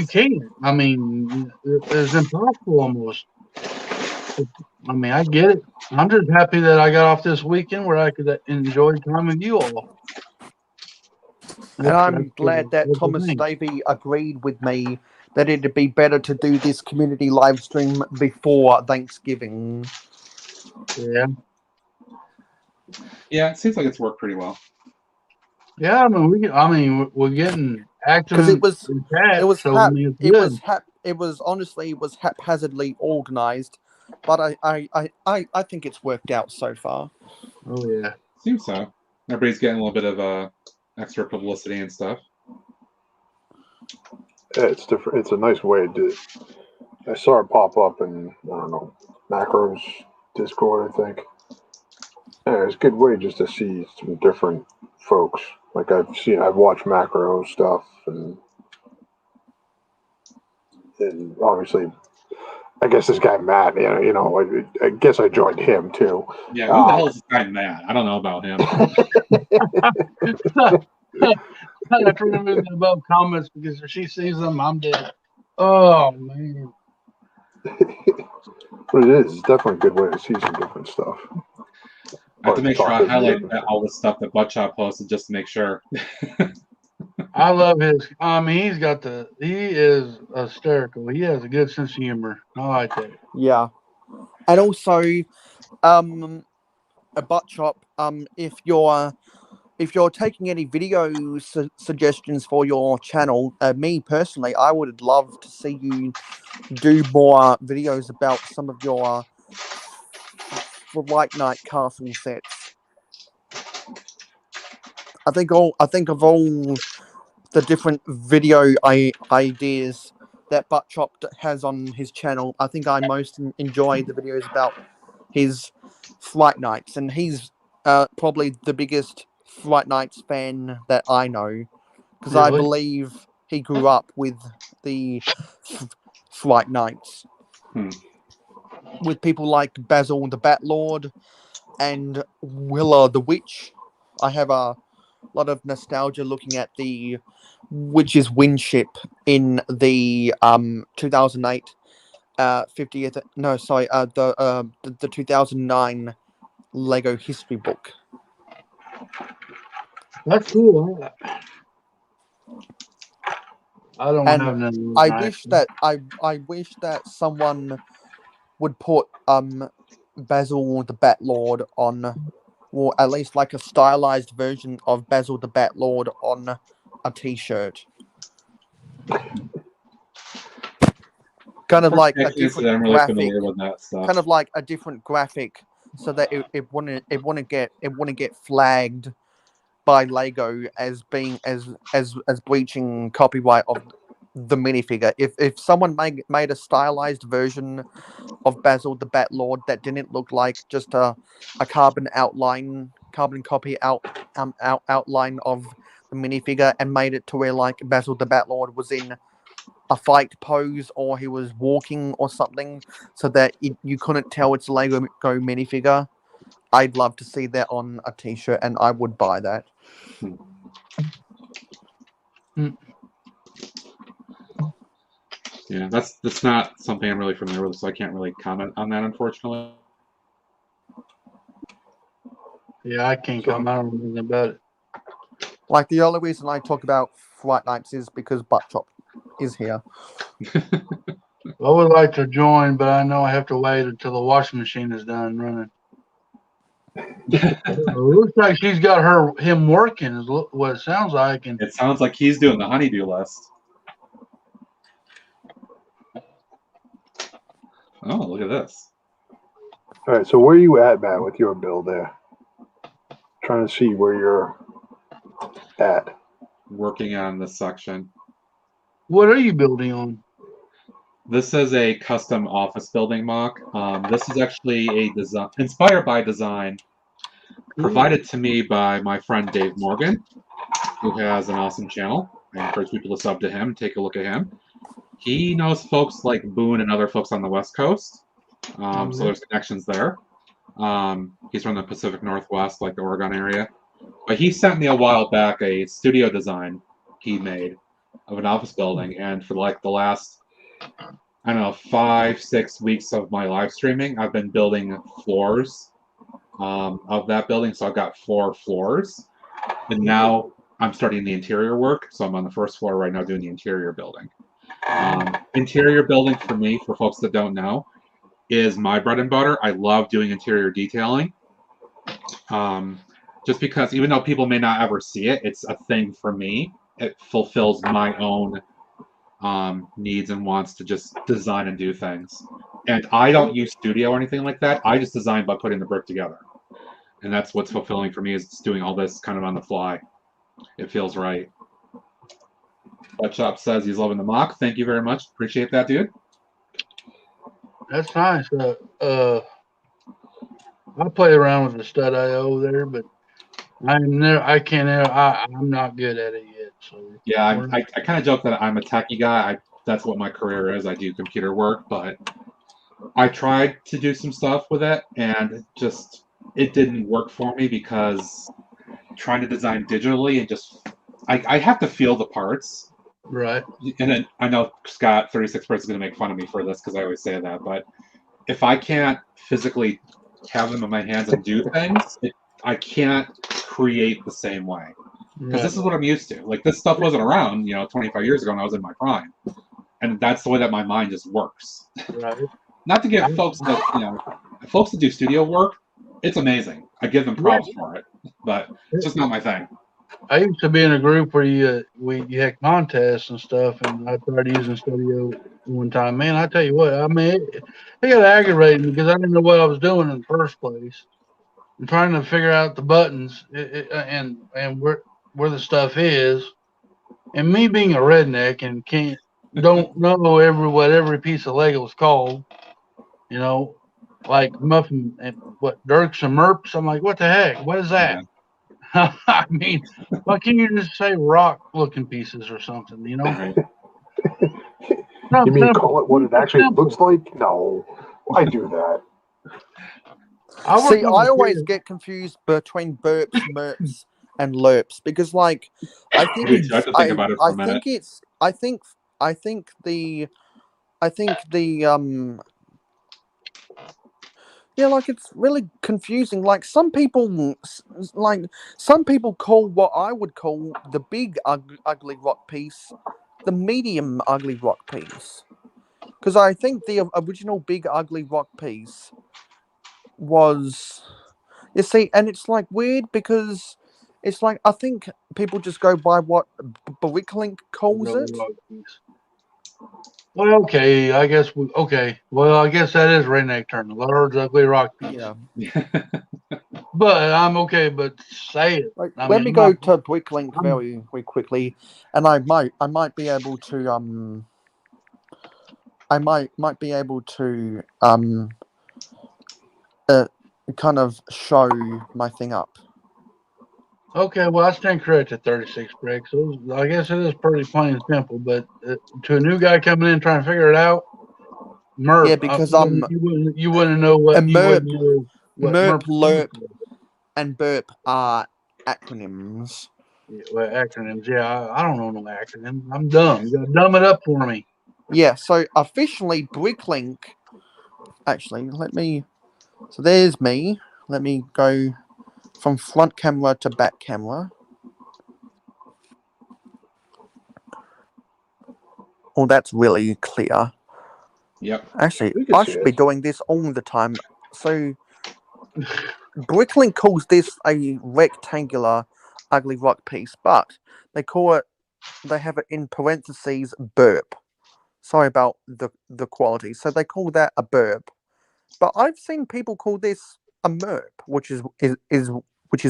Speaker 6: can't. I mean, it's impossible almost. I mean, I get it. I'm just happy that I got off this weekend where I could enjoy time with you all.
Speaker 2: And I'm glad that Thomas Davey agreed with me that it'd be better to do this community live stream before Thanksgiving.
Speaker 6: Yeah.
Speaker 2: Yeah,
Speaker 1: it seems like it's worked pretty well.
Speaker 6: Yeah, we're getting active
Speaker 2: because it was
Speaker 6: in chat,
Speaker 2: it was
Speaker 6: so
Speaker 2: hap-
Speaker 6: it's
Speaker 2: it
Speaker 6: good.
Speaker 2: was honestly it was haphazardly organized, but I think it's worked out so far.
Speaker 6: Oh yeah,
Speaker 1: seems so. Everybody's getting a little bit of extra publicity and stuff.
Speaker 4: Yeah, it's different. It's a nice way to. I saw it pop up in I don't know Macros Discord, I think. Yeah, it's a good way just to see some different folks. Like I've watched Macro stuff, and obviously, I guess this guy Matt. I guess I joined him too.
Speaker 1: Yeah, who the hell is this guy Matt? I don't know about him.
Speaker 6: I have to remove the above comments because if she sees them, I'm dead. Oh man.
Speaker 4: But it is. It's definitely a good way to see some different stuff.
Speaker 1: I have to make sure I highlight all the stuff that Buttshot posted just to make sure.
Speaker 6: I love his. I mean, he is hysterical. He has a good sense of humor. I like that.
Speaker 2: Yeah, and also, a Buttshot. If you're taking any video suggestions for your channel, me personally, I would love to see you do more videos about some of your White Knight castle sets. I think of all the different video ideas that Buttshot has on his channel, I think I most enjoy the videos about his Flight Knights, and he's probably the biggest Flight Knights fan that I know, because I believe he grew up with the Flight Knights, with people like Basil the Bat Lord and Willa the Witch. I have a lot of nostalgia looking at the Witch's Windship in the 2008 50th. No, sorry, the 2009 Lego history book.
Speaker 6: That's cool. I don't have none.
Speaker 2: I wish that someone would put Basil the Bat Lord on or at least like a stylized version of Basil the Bat Lord on a T-shirt. Kind of like a
Speaker 1: Actually,
Speaker 2: different
Speaker 1: I'm really
Speaker 2: graphic,
Speaker 1: familiar with that stuff.
Speaker 2: kind of like a different graphic, so that it wouldn't get flagged by Lego as being as breaching copyright of the minifigure. If someone made a stylized version of Basil the Bat Lord that didn't look like just a carbon copy outline of the minifigure, and made it to where like Basil the Bat Lord was in a fight pose or he was walking or something, so that you couldn't tell it's a Lego minifigure, I'd love to see that on a T-shirt, and I would buy that.
Speaker 1: Yeah, that's not something I'm really familiar with, so I can't really comment on that, unfortunately.
Speaker 6: Yeah, I can't comment on anything about it.
Speaker 2: Like, the only reason I talk about Fright Nights is because Buttchop is here.
Speaker 6: I would like to join, but I know I have to wait until the washing machine is done running. It looks like she's got him working, is what it sounds like. And
Speaker 1: It sounds like he's doing the honeydew list. Oh, look at this.
Speaker 4: All right, so where are you at, Matt, with your build there? Trying to see where you're at.
Speaker 1: Working on this section.
Speaker 6: what are you building on?
Speaker 1: This is a custom office building mock. This is actually a design inspired by design provided to me by my friend Dave Morgan, who has an awesome channel. I encourage people to sub to him and take a look at him. He knows folks like Boone and other folks on the West Coast, so there's connections there. He's from the Pacific Northwest, like the Oregon area. But he sent me a while back a studio design he made of an office building, and for like the last, I don't know, 5-6 weeks of my live streaming, I've been building floors of that building. So I've got 4 floors, and now I'm starting the interior work. So I'm on the first floor right now doing the interior building. Interior building for me, for folks that don't know, is my bread and butter. I love doing interior detailing. Just because even though people may not ever see it, it's a thing for me. It fulfills my own needs and wants to just design and do things. And I don't use studio or anything like that. I just design by putting the brick together. And that's what's fulfilling for me, is just doing all this kind of on the fly. It feels right. Buttchop says he's loving the mock. Thank you very much. Appreciate that, dude.
Speaker 6: That's nice. I play around with the stud.io there, but I'm not good at it yet. So
Speaker 1: yeah, I kind of joke that I'm a techie guy. That's what my career is. I do computer work, but I tried to do some stuff with it, and it didn't work for me, because trying to design digitally and just I have to feel the parts.
Speaker 6: Right.
Speaker 1: And then I know Scott 36 is going to make fun of me for this because I always say that, but if I can't physically have them in my hands and do things, I can't create the same way. Because this is what I'm used to. Like, this stuff wasn't around, 25 years ago when I was in my prime. And that's the way that my mind just works.
Speaker 6: Right.
Speaker 1: Not to give folks that do studio work, it's amazing. I give them props for it, but it's just not my thing.
Speaker 6: I used to be in a group where you had contests and stuff, and I tried using studio one time. Man, I tell you what, I mean, it got aggravating because I didn't know what I was doing in the first place. I'm trying to figure out the buttons and where the stuff is, and me being a redneck and don't know what every piece of Lego is called, like Muffin and what Dirks and Merps. I'm like, what the heck? What is that? Yeah. I mean, why can't you just say rock-looking pieces or something?
Speaker 1: Right.
Speaker 4: You mean call it what it actually looks like? No, why do that?
Speaker 2: I always get confused between burps, merps, and lerps, because, like, I think it's.
Speaker 1: I have to think about it for a minute.
Speaker 2: I think the yeah, like, it's really confusing. Like, some people call what I would call the big ugly rock piece the medium ugly rock piece, because I think the original big ugly rock piece was You see, and it's like weird because it's like I think people just go by what Bricklink calls it.
Speaker 6: Well, okay, I guess okay. Well, I guess that is redneck term, large ugly rock piece.
Speaker 2: Yeah.
Speaker 6: But I'm okay. But say it.
Speaker 2: Like,
Speaker 6: I
Speaker 2: let
Speaker 6: mean,
Speaker 2: me
Speaker 6: I'm
Speaker 2: go
Speaker 6: not-
Speaker 2: to Bricklink
Speaker 6: I'm-
Speaker 2: very, very quickly, and I might be able to I might be able to kind of show my thing up.
Speaker 6: Okay, well, I stand corrected at 36 bricks. So I guess it is pretty plain and simple. But to a new guy coming in trying to figure it out, MERP.
Speaker 2: Yeah, because
Speaker 6: you wouldn't know what
Speaker 2: and
Speaker 6: you
Speaker 2: MERP,
Speaker 6: wouldn't know what
Speaker 2: MERP,
Speaker 6: MERP
Speaker 2: LERP, and BURP are acronyms.
Speaker 6: Yeah, well, acronyms. Yeah, I don't know no acronyms. I'm dumb. You gotta dumb it up for me.
Speaker 2: Yeah, so officially Bricklink. Actually, let me. So there's me. Let me go from front camera to back camera. Oh, that's really clear.
Speaker 1: Yep.
Speaker 2: Actually,
Speaker 4: We can
Speaker 2: I
Speaker 4: see
Speaker 2: should be
Speaker 4: it.
Speaker 2: doing this all the time. So, Bricklink calls this a rectangular ugly rock piece, but they have it in parentheses burp. Sorry about the quality. So they call that a burp. But I've seen people call this a MERP, which is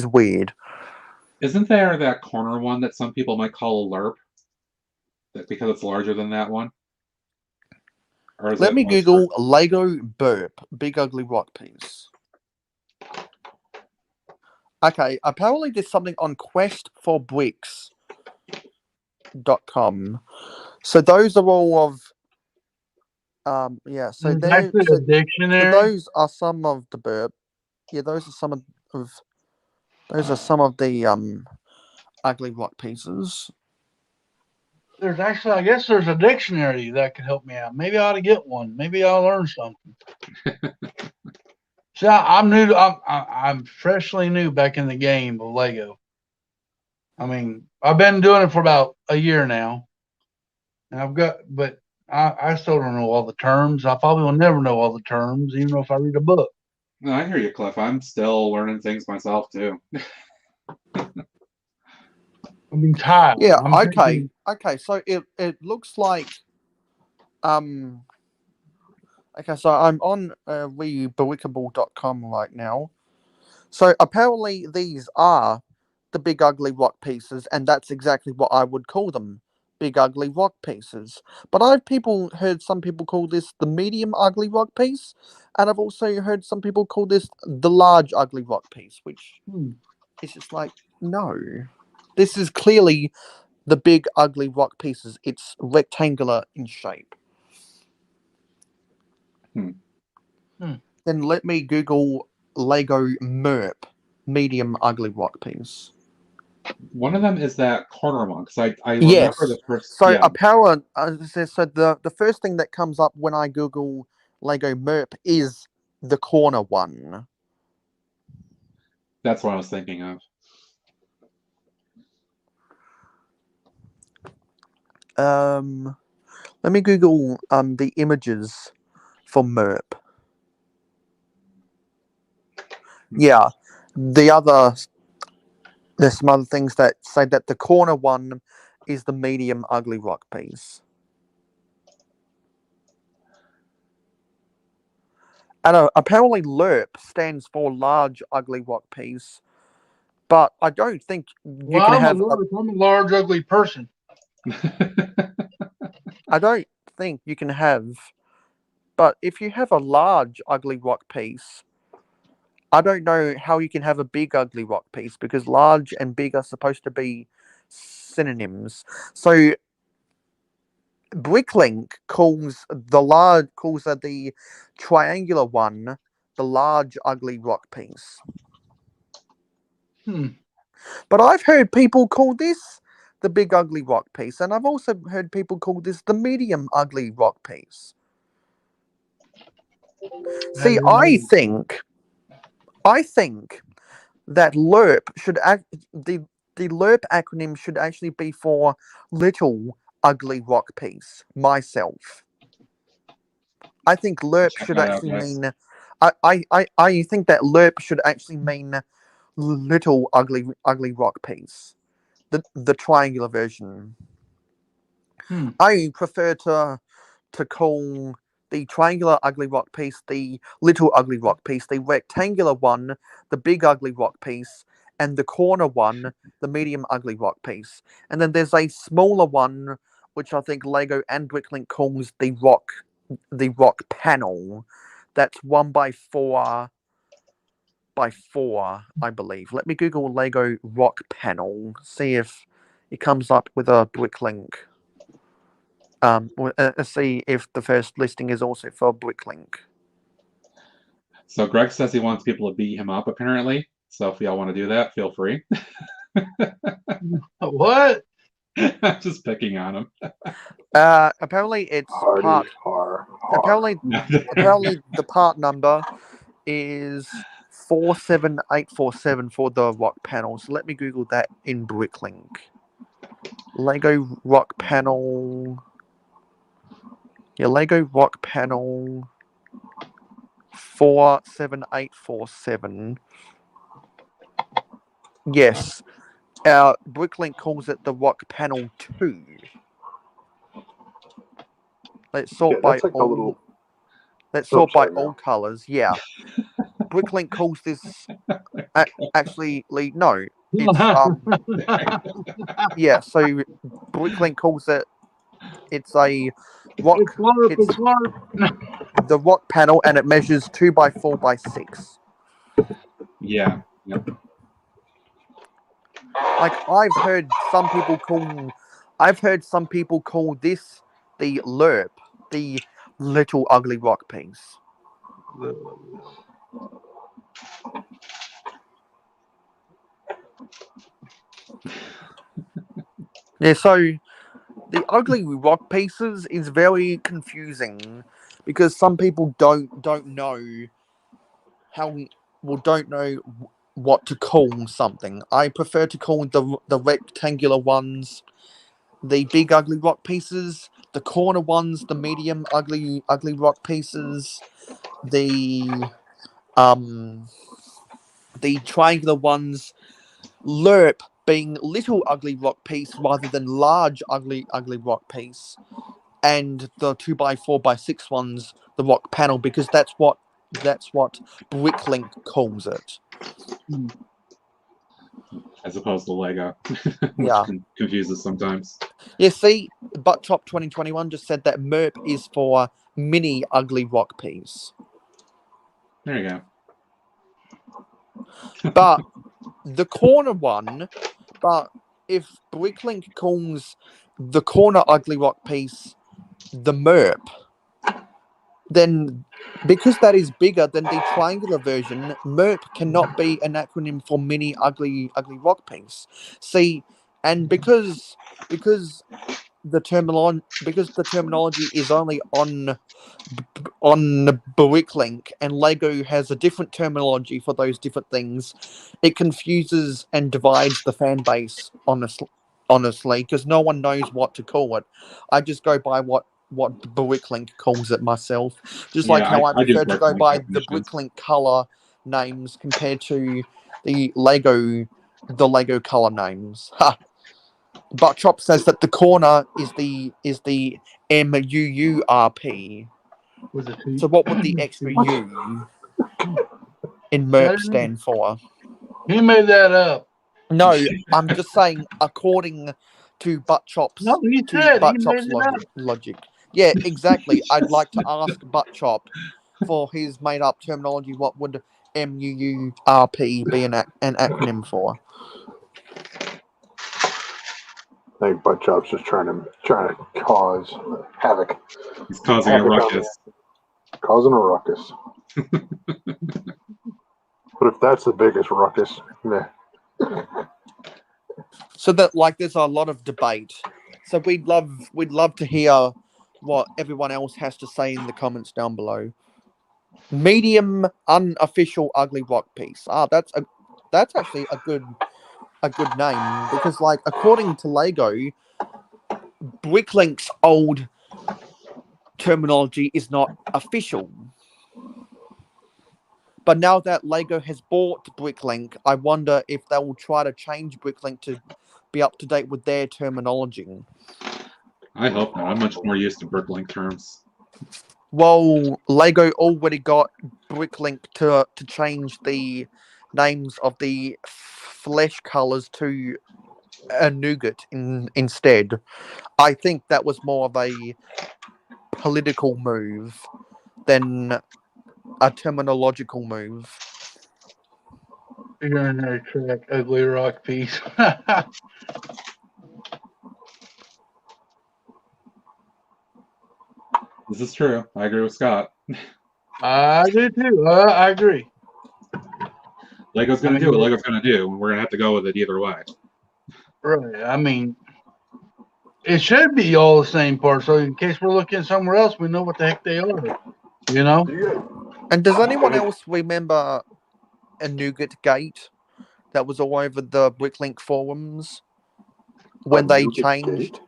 Speaker 2: weird.
Speaker 1: Isn't there that corner one that some people might call a lerp? Because it's larger than that one? Or is
Speaker 2: Let
Speaker 1: it
Speaker 2: me
Speaker 1: more
Speaker 2: Google Lego burp, big ugly rock piece. Okay, apparently there's something on questforbricks.com. So those are all of yeah, so
Speaker 6: There's actually a dictionary.
Speaker 2: so those are some of the burp. Yeah, those are some of the ugly rock pieces.
Speaker 6: There's actually, I guess, there's a dictionary that could help me out. Maybe I ought to get one. Maybe I'll learn something. See, I'm new. I'm freshly new back in the game of Lego. I mean, I've been doing it for about a year now, and but I still don't know all the terms. I probably will never know all the terms, even if I read a book.
Speaker 1: No, I hear you, Cliff. I'm still learning things myself too.
Speaker 6: I mean, tile.
Speaker 2: Yeah,
Speaker 6: I'm
Speaker 2: okay.
Speaker 6: thinking,
Speaker 2: Okay, so it looks like okay, so I'm on rebrickable.com right now. So apparently these are the big ugly rock pieces, and that's exactly what I would call them. Big ugly rock pieces. But I've heard some people call this the medium ugly rock piece, and I've also heard some people call this the large ugly rock piece, which is just like, no. This is clearly the big ugly rock pieces. It's rectangular in shape. Then let me Google Lego MERP, medium ugly rock piece.
Speaker 1: One of them is that corner one, because I
Speaker 2: Yes.
Speaker 1: remember the first.
Speaker 2: So
Speaker 1: Yeah.
Speaker 2: the first thing that comes up when I Google Lego MERP is the corner one.
Speaker 1: That's what I was thinking of.
Speaker 2: Let me Google the images for MERP. Yeah, there's some other things that say that the corner one is the medium ugly rock piece. And apparently LERP stands for large ugly rock piece, but I don't think you can have.
Speaker 6: I'm a large ugly person.
Speaker 2: I don't think you can have. But if you have a large ugly rock piece, I don't know how you can have a big ugly rock piece, because large and big are supposed to be synonyms. So Bricklink calls the triangular one the large ugly rock piece. But I've heard people call this the big ugly rock piece, and I've also heard people call this the medium ugly rock piece. See, I think that LERP the LERP acronym should actually be for little ugly rock piece. Myself, I think LERP should actually mean I think that lerp should actually mean little ugly rock piece. The triangular version. I prefer to call the triangular ugly rock piece the little ugly rock piece, the rectangular one the big ugly rock piece, and the corner one the medium ugly rock piece. And then there's a smaller one which I think Lego and Bricklink calls the rock panel. That's 1x4 by 4, I believe. Let me Google Lego rock panel, see if it comes up with a Bricklink. See if the first listing is also for Bricklink.
Speaker 1: So Greg says he wants people to beat him up, apparently. So if y'all want to do that, feel free.
Speaker 6: What?
Speaker 1: I'm just picking on him.
Speaker 2: Apparently it's
Speaker 4: Hardy,
Speaker 2: apparently the part number is 47847 for the rock panel. So let me Google that in Bricklink. Lego rock panel. Yeah, Lego rock panel 47847. Yes. Bricklink calls it the rock panel 2. Let's sort by
Speaker 4: that's like
Speaker 2: all.
Speaker 4: a little.
Speaker 2: Let's sort by
Speaker 4: sorry,
Speaker 2: all
Speaker 4: Mel.
Speaker 2: colors. Yeah. Bricklink calls this actually no. It's yeah. So Bricklink calls it. It's a rock.
Speaker 6: It's
Speaker 2: the rock panel, and it measures 2x4x6.
Speaker 1: Yeah. Yep.
Speaker 2: Like I've heard some people call this the lerp, the little ugly rock piece. Yeah, so the ugly rock pieces is very confusing because some people don't know don't know what to call something. I prefer to call the rectangular ones the big ugly rock pieces, the corner ones the medium ugly rock pieces, the triangular ones lerp being little ugly rock piece rather than large ugly rock piece, and the 2x4x6 ones the rock panel, because that's what Bricklink calls it.
Speaker 1: As opposed to Lego, which
Speaker 2: Yeah.
Speaker 1: confuses sometimes.
Speaker 2: Yeah, see, Buttchop 2021 just said that MERP is for mini ugly rock piece.
Speaker 1: There you go.
Speaker 2: But the corner one, but if Bricklink calls the corner ugly rock piece the MERP, then because that is bigger than the triangular version, MERP cannot be an acronym for mini ugly rock piece. See, and because the terminology is only on Bricklink, and Lego has a different terminology for those different things, it confuses and divides the fan base, honestly, because no one knows what to call it. I just go by what Bricklink calls it myself, just like how I
Speaker 1: do
Speaker 2: prefer to go
Speaker 1: Bricklink
Speaker 2: by the
Speaker 1: definitions.
Speaker 2: Bricklink color names compared to the Lego color names. Ha! But Chop says that the corner is the MUURP. So what would the extra U in MERP stand for?
Speaker 6: He made that up.
Speaker 2: No, I'm just saying according to Buttchop's
Speaker 6: No, he said he made it up.
Speaker 2: logic. Yeah, exactly. I'd like to ask Buttchop for his made up terminology. What would MUURP be an acronym for?
Speaker 4: I think Buttchop's just trying to cause havoc.
Speaker 1: He's causing a ruckus.
Speaker 4: Causing a ruckus. But if that's the biggest ruckus, meh.
Speaker 2: So that there's a lot of debate. So we'd love to hear what everyone else has to say in the comments down below. Medium unofficial ugly rock piece. That's actually a good name, because according to Lego, Bricklink's old terminology is not official. But now that Lego has bought Bricklink, I wonder if they will try to change Bricklink to be up to date with their terminology.
Speaker 1: I hope not. I'm much more used to Bricklink terms.
Speaker 2: Well, Lego already got Bricklink to change the names of the flesh colors to a nougat instead. I think that was more of a political move than a terminological move.
Speaker 6: Urinary tract, ugly rock piece.
Speaker 1: This is true. I agree with Scott.
Speaker 6: I do too. I agree.
Speaker 1: Lego's going to do what Lego's going to do, and we're going to have to go with it either way.
Speaker 6: Right. I mean, it should be all the same parts. So in case we're looking somewhere else, we know what the heck they are. You know?
Speaker 2: And does anyone else remember a Nougat Gate that was all over the Bricklink forums when they changed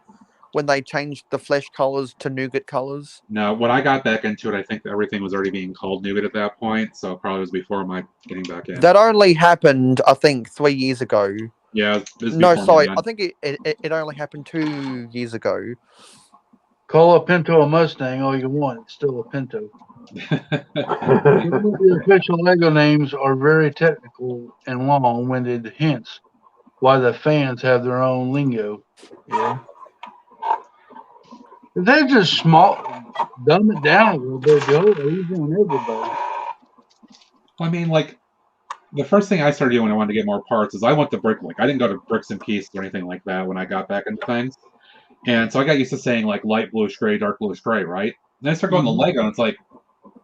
Speaker 2: the flesh colors to nougat colors?
Speaker 1: No, when I got back into it, I think everything was already being called nougat at that point, so it probably was before my getting back in.
Speaker 2: That only happened, I think, 3 years ago.
Speaker 1: Yeah, it was
Speaker 2: No,
Speaker 1: before
Speaker 2: sorry,
Speaker 1: my
Speaker 2: I think it only happened 2 years ago.
Speaker 6: Call a Pinto a Mustang all you want. It's still a Pinto. The official Lego names are very technical and long-winded, hence why the fans have their own lingo. Yeah. If they just dumb it down a little bit, go easy on everybody.
Speaker 1: I mean, like, the first thing I started doing when I wanted to get more parts is I went to Bricklink. I didn't go to Bricks and Pieces or anything like that when I got back into things. And so I got used to saying, like, light bluish gray, dark bluish gray, right? And then I started going to Lego, and it's like,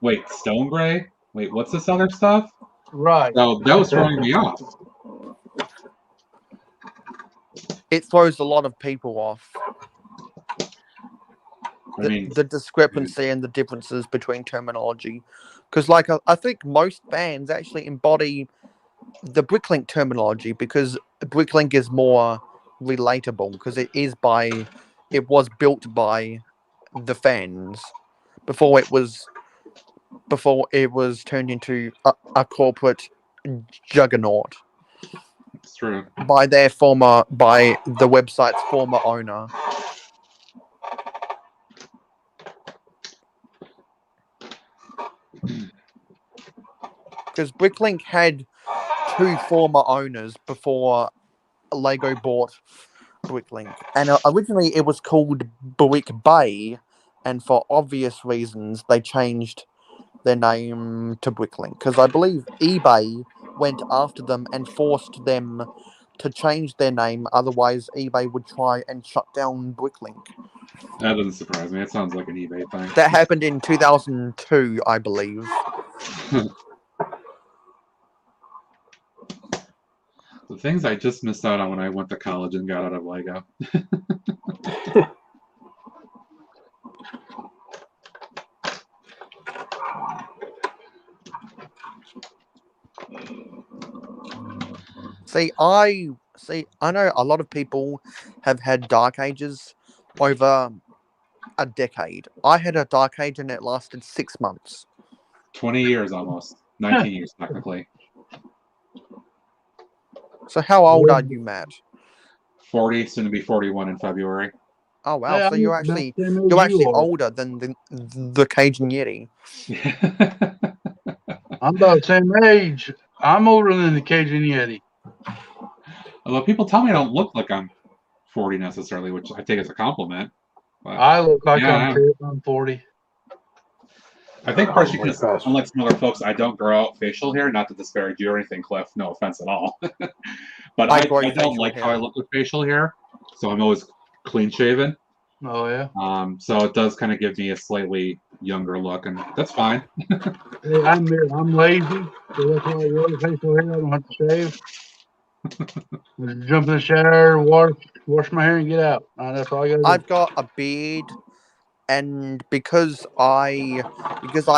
Speaker 1: wait, stone gray? Wait, what's this other stuff?
Speaker 6: Right.
Speaker 1: So that was throwing me off.
Speaker 2: It throws a lot of people off. The discrepancy and the differences between terminology. Because, like, I think most fans actually embody the Bricklink terminology because Bricklink is more relatable because it was built by the fans before it was turned into a corporate juggernaut.
Speaker 1: It's true.
Speaker 2: By the website's former owner. Because Bricklink had 2 former owners before Lego bought Bricklink, and originally it was called Brick Bay, and for obvious reasons they changed their name to Bricklink because I believe eBay went after them and forced them to change their name, otherwise eBay would try and shut down Bricklink.
Speaker 1: That doesn't surprise me. It sounds like an eBay thing.
Speaker 2: That happened in 2002, I believe.
Speaker 1: The things I just missed out on when I went to college and got out of Lego.
Speaker 2: I know a lot of people have had Dark Ages over a decade. I had a Dark Age and it lasted 6 months.
Speaker 1: 20 years almost. 19 years technically.
Speaker 2: So how old are you, Matt?
Speaker 1: 40, soon to be 41 in February.
Speaker 2: Oh wow!
Speaker 6: Yeah,
Speaker 2: So you're actually older than the Cajun Yeti.
Speaker 6: I'm about the same age. I'm older than the Cajun Yeti.
Speaker 1: Although people tell me I don't look like I'm 40 necessarily, which I take as a compliment. But,
Speaker 6: I look like
Speaker 1: yeah,
Speaker 6: I'm 40.
Speaker 1: I think partially because, unlike some other folks, I don't grow out facial hair. Not to disparage you or anything, Cliff. No offense at all. But I don't like how I look with facial hair, so I'm always clean shaven.
Speaker 6: Oh yeah.
Speaker 1: So it does kind of give me a slightly younger look, and that's fine.
Speaker 6: Hey, I'm lazy, so that's why I grow facial hair. I don't have to shave. Just jump in the shower, wash my hair, and get out. That's all I got to do.
Speaker 2: I've got a beard, and because I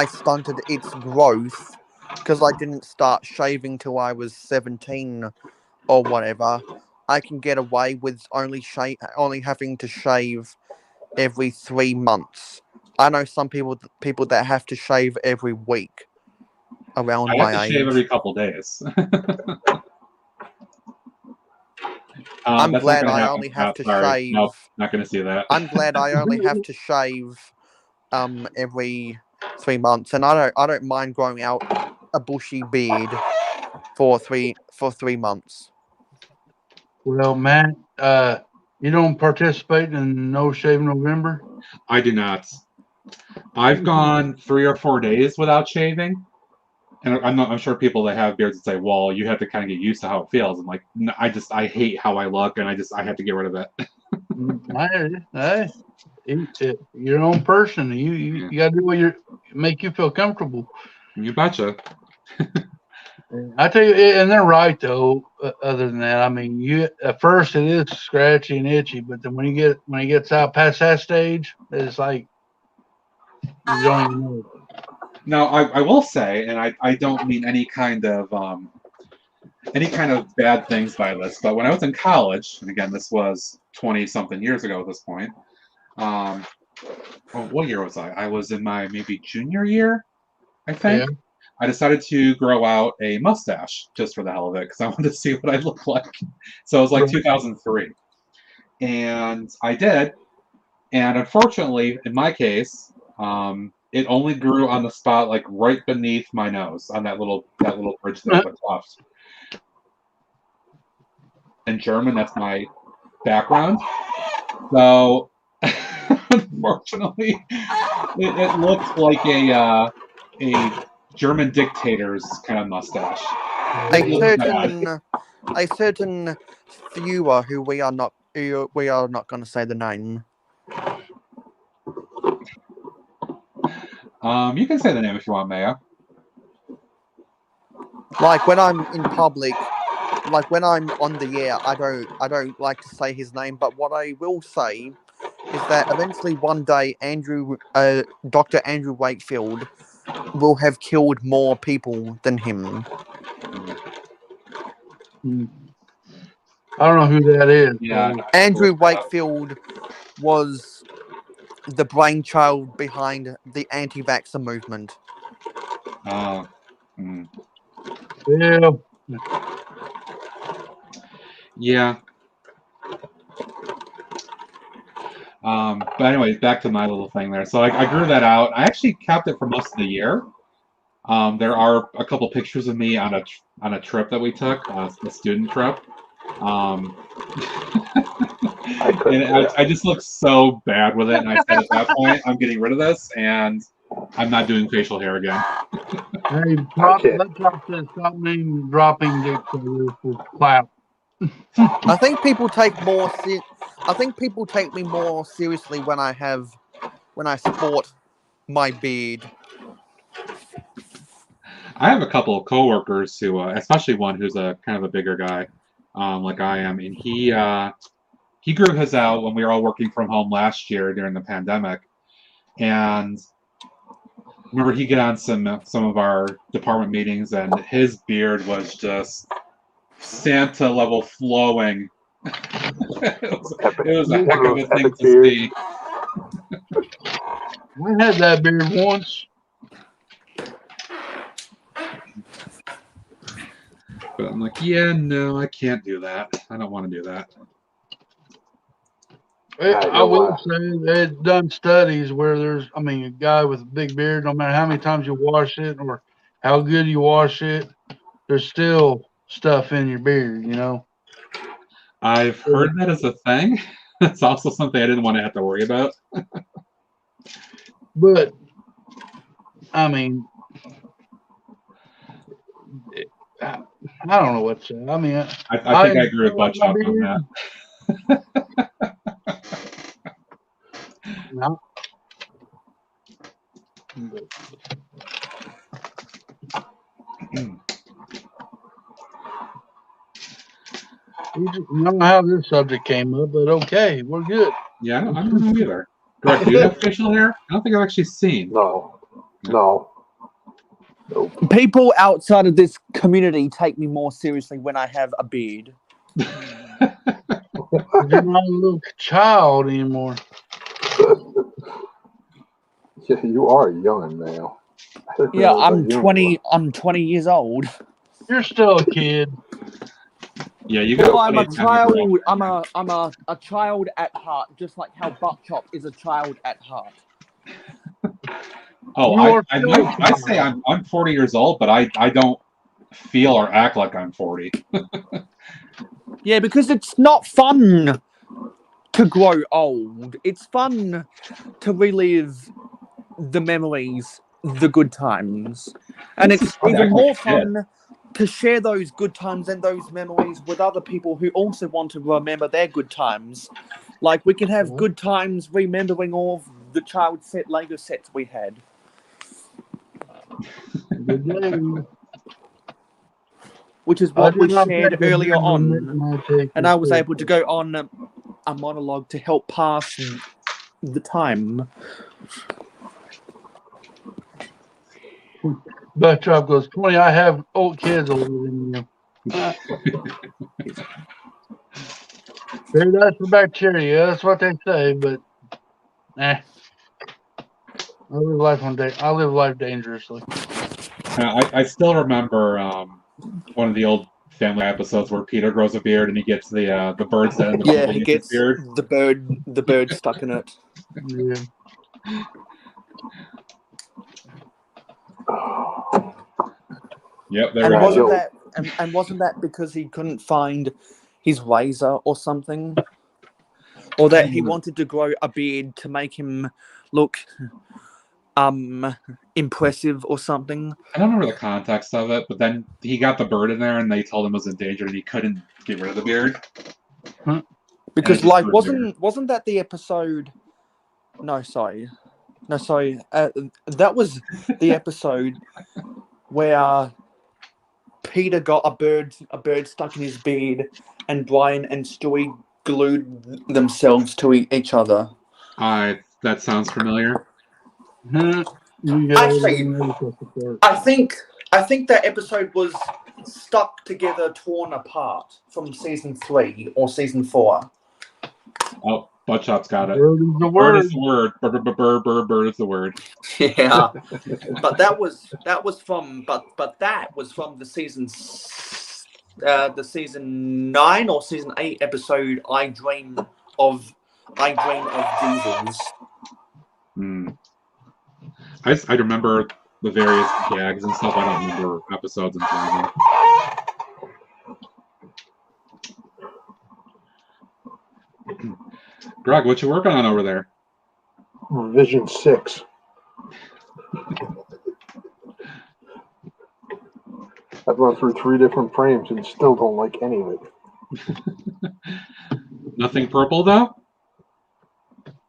Speaker 2: stunted its growth, because I didn't start shaving till I was 17 or whatever, I can get away with only having to shave every 3 months. I know some people that have to shave every week. around
Speaker 1: I have
Speaker 2: my
Speaker 1: to
Speaker 2: age.
Speaker 1: shave every couple days.
Speaker 2: I'm
Speaker 1: That's
Speaker 2: glad
Speaker 1: not gonna
Speaker 2: I
Speaker 1: happen.
Speaker 2: only have to
Speaker 1: Sorry.
Speaker 2: shave.
Speaker 1: Nope, not going to see that.
Speaker 2: I'm glad I only have to shave every 3 months, and I don't mind growing out a bushy beard for 3 months.
Speaker 6: Well, Matt, you don't participate in No Shave November?
Speaker 1: I do not. I've gone 3 or 4 days without shaving, and I'm sure people that have beards would say, "Well, you have to kind of get used to how it feels." I'm like, no, I hate how I look, and I have to get rid of it.
Speaker 6: Hey, you're your own person. You got to do what make you feel comfortable.
Speaker 1: You betcha.
Speaker 6: I tell you, and they're right though. Other than that, I mean, you at first it is scratchy and itchy, but then when it gets out past that stage, it's like you don't even know.
Speaker 1: Now, I will say, and I don't mean any kind of bad things by this, but when I was in college, and again, this was 20-something years ago at this point. What year was I? I was in my maybe junior year, I think.
Speaker 6: Yeah.
Speaker 1: I decided to grow out a mustache just for the hell of it because I wanted to see what I look like. So it was like
Speaker 6: Right.
Speaker 1: 2003. And I did. And unfortunately, in my case, it only grew on the spot like right beneath my nose on that little bridge there, the cleft. In German, that's my background. So unfortunately, it looks like a German dictator's kind of mustache.
Speaker 2: A certain viewer who we are not going to say the name.
Speaker 1: You can say the name if you want, Maya.
Speaker 2: Like when I'm in public, like when I'm on the air, I don't like to say his name. But what I will say is that eventually one day, Dr. Andrew Wakefield will have killed more people than him.
Speaker 6: I don't know who that is.
Speaker 1: Yeah.
Speaker 6: So.
Speaker 2: Andrew Wakefield was the brainchild behind the anti-vaxxer movement.
Speaker 6: Yeah.
Speaker 1: Yeah. But anyways, back to my little thing there. So I grew that out. I actually kept it for most of the year. There are a couple pictures of me on a trip that we took, a student trip. And I just look so bad with it, and I said at that point, I'm getting rid of this, and I'm not doing facial hair again.
Speaker 6: Hey, let's stop name dropping dictator for clout.
Speaker 2: I think people take me more seriously when I sport my beard.
Speaker 1: I have a couple of coworkers who, especially one who's a kind of a bigger guy, like I am, and he grew his out when we were all working from home last year during the pandemic, and remember he get on some of our department meetings, and his beard was just Santa level flowing. it was a heck of a thing to see.
Speaker 6: I had that beard once.
Speaker 1: But I'm like, yeah, no, I can't do that. I don't want to do that.
Speaker 6: I will say they've done studies where a guy with a big beard, no matter how many times you wash it or how good you wash it, there's still stuff in your beard, you know?
Speaker 1: I've heard that as a thing. It's also something I didn't want to have to worry about.
Speaker 6: But, I mean, I don't know what to say. I mean,
Speaker 1: I think I grew a butt chop on that.
Speaker 6: No. I don't know how this subject came up, but okay, we're good.
Speaker 1: Yeah, I don't know either. Greg, do you have facial hair? I don't think I've actually seen.
Speaker 4: No.
Speaker 2: People outside of this community take me more seriously when I have a beard.
Speaker 6: You're not a little child anymore.
Speaker 4: Yeah, you are young now.
Speaker 2: Yeah,
Speaker 4: That
Speaker 2: I'm
Speaker 4: uniform.
Speaker 2: 20. I'm 20 years old.
Speaker 6: You're still a kid.
Speaker 1: Yeah, you got
Speaker 2: Well, I'm a
Speaker 1: plenty of time to grow
Speaker 2: child.
Speaker 1: up.
Speaker 2: I'm a child at heart, just like how Buckchop is a child at heart.
Speaker 1: Oh,
Speaker 6: You are
Speaker 1: I
Speaker 6: still
Speaker 1: might
Speaker 6: a
Speaker 1: I say I'm 40 years old, but I don't feel or act like I'm 40.
Speaker 2: Yeah, because it's not fun to grow old. It's fun to relive the memories, the good times, and it's
Speaker 1: fun to
Speaker 2: even
Speaker 1: act like
Speaker 2: more
Speaker 1: a kid.
Speaker 2: fun to share those good times and those memories with other people who also want to remember their good times. Like we can have good times remembering all of the child set Lego sets we had.
Speaker 6: Good day.
Speaker 2: Which is
Speaker 6: I
Speaker 2: what
Speaker 6: did
Speaker 2: we
Speaker 6: not
Speaker 2: shared
Speaker 6: think the
Speaker 2: earlier
Speaker 6: beard would make
Speaker 2: on,
Speaker 6: my take
Speaker 2: and
Speaker 6: this
Speaker 2: I was
Speaker 6: way.
Speaker 2: able to go on a monologue to help pass the time.
Speaker 6: Backdrop goes, 20, I have old kids older than you. Maybe that's for bacteria. That's what they say, but I live life dangerously.
Speaker 1: I still remember one of the old family episodes where Peter grows a beard and he gets the birds that end up
Speaker 2: Yeah,
Speaker 1: living
Speaker 2: he
Speaker 1: in his
Speaker 2: gets
Speaker 1: beard.
Speaker 2: the bird stuck in it.
Speaker 6: Yeah.
Speaker 1: Yep, there
Speaker 2: And
Speaker 1: we
Speaker 2: wasn't
Speaker 1: go.
Speaker 2: that and wasn't that because he couldn't find his razor or something? Or that he wanted to grow a beard to make him look impressive or something?
Speaker 1: I don't remember the context of it, but then he got the bird in there and they told him it was endangered and he couldn't get rid of the beard.
Speaker 2: Because
Speaker 1: And it just
Speaker 2: like
Speaker 1: grew weird.
Speaker 2: wasn't that the episode? No, sorry. That was the episode where Peter got a bird stuck in his beard, and Brian and Stewie glued themselves to each other.
Speaker 1: That sounds familiar.
Speaker 2: Actually, I think that episode was stuck together, torn apart from season 3 or season 4.
Speaker 1: Oh, Buttshot's got it.
Speaker 6: Bird is the
Speaker 1: Bird
Speaker 6: word.
Speaker 1: is the word. Bird is the word.
Speaker 2: Yeah, but that was from the season 9 or season 8 episode. I dream of Jesus.
Speaker 1: I remember the various gags and stuff. I don't remember episodes entirely. Greg, what you working on over there?
Speaker 4: Revision 6. I've run through 3 different frames and still don't like any of it.
Speaker 1: Nothing purple though?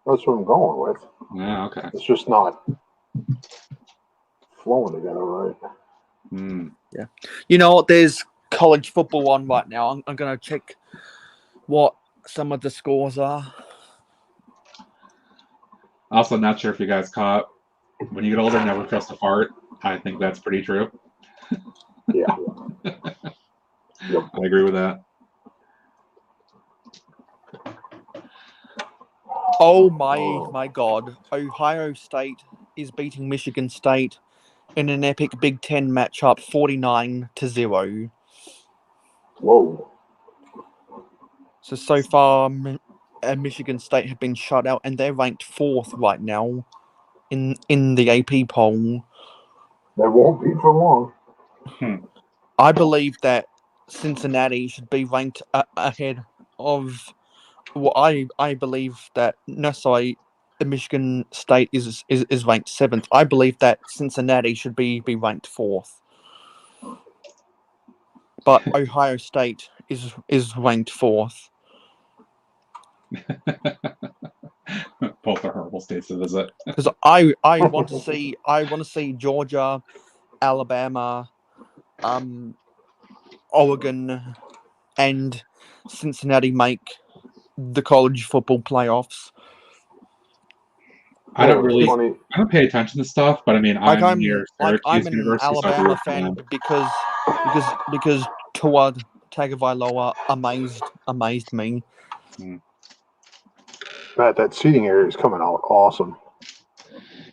Speaker 4: That's what I'm going with.
Speaker 1: Yeah, okay.
Speaker 4: It's just not flowing together right.
Speaker 2: Yeah, you know, there's college football on right now. I'm gonna check what some of the scores are.
Speaker 1: Also, not sure if you guys caught, when you get older, never trust a fart. I think that's pretty true.
Speaker 4: Yeah.
Speaker 1: Yep. I agree with that.
Speaker 2: Oh my God! Ohio State is beating Michigan State in an epic Big Ten matchup, 49-0.
Speaker 4: Whoa.
Speaker 2: So far, Michigan State have been shut out, and they're ranked 4th right now in the AP poll.
Speaker 4: That won't be for long.
Speaker 2: I believe that Cincinnati should be ranked ahead of. Well, I believe that Michigan State is ranked 7th. I believe that Cincinnati should be ranked 4th. But Ohio State is ranked 4th.
Speaker 1: Both are horrible states to visit.
Speaker 2: Because I want to see Georgia, Alabama, Oregon, and Cincinnati make the college football playoffs.
Speaker 1: I don't pay attention to stuff, but I mean, I'm near Syracuse
Speaker 2: an
Speaker 1: University,
Speaker 2: Alabama
Speaker 1: so
Speaker 2: fan because Tua Tagovailoa amazed me.
Speaker 4: Matt, that seating area is coming out awesome.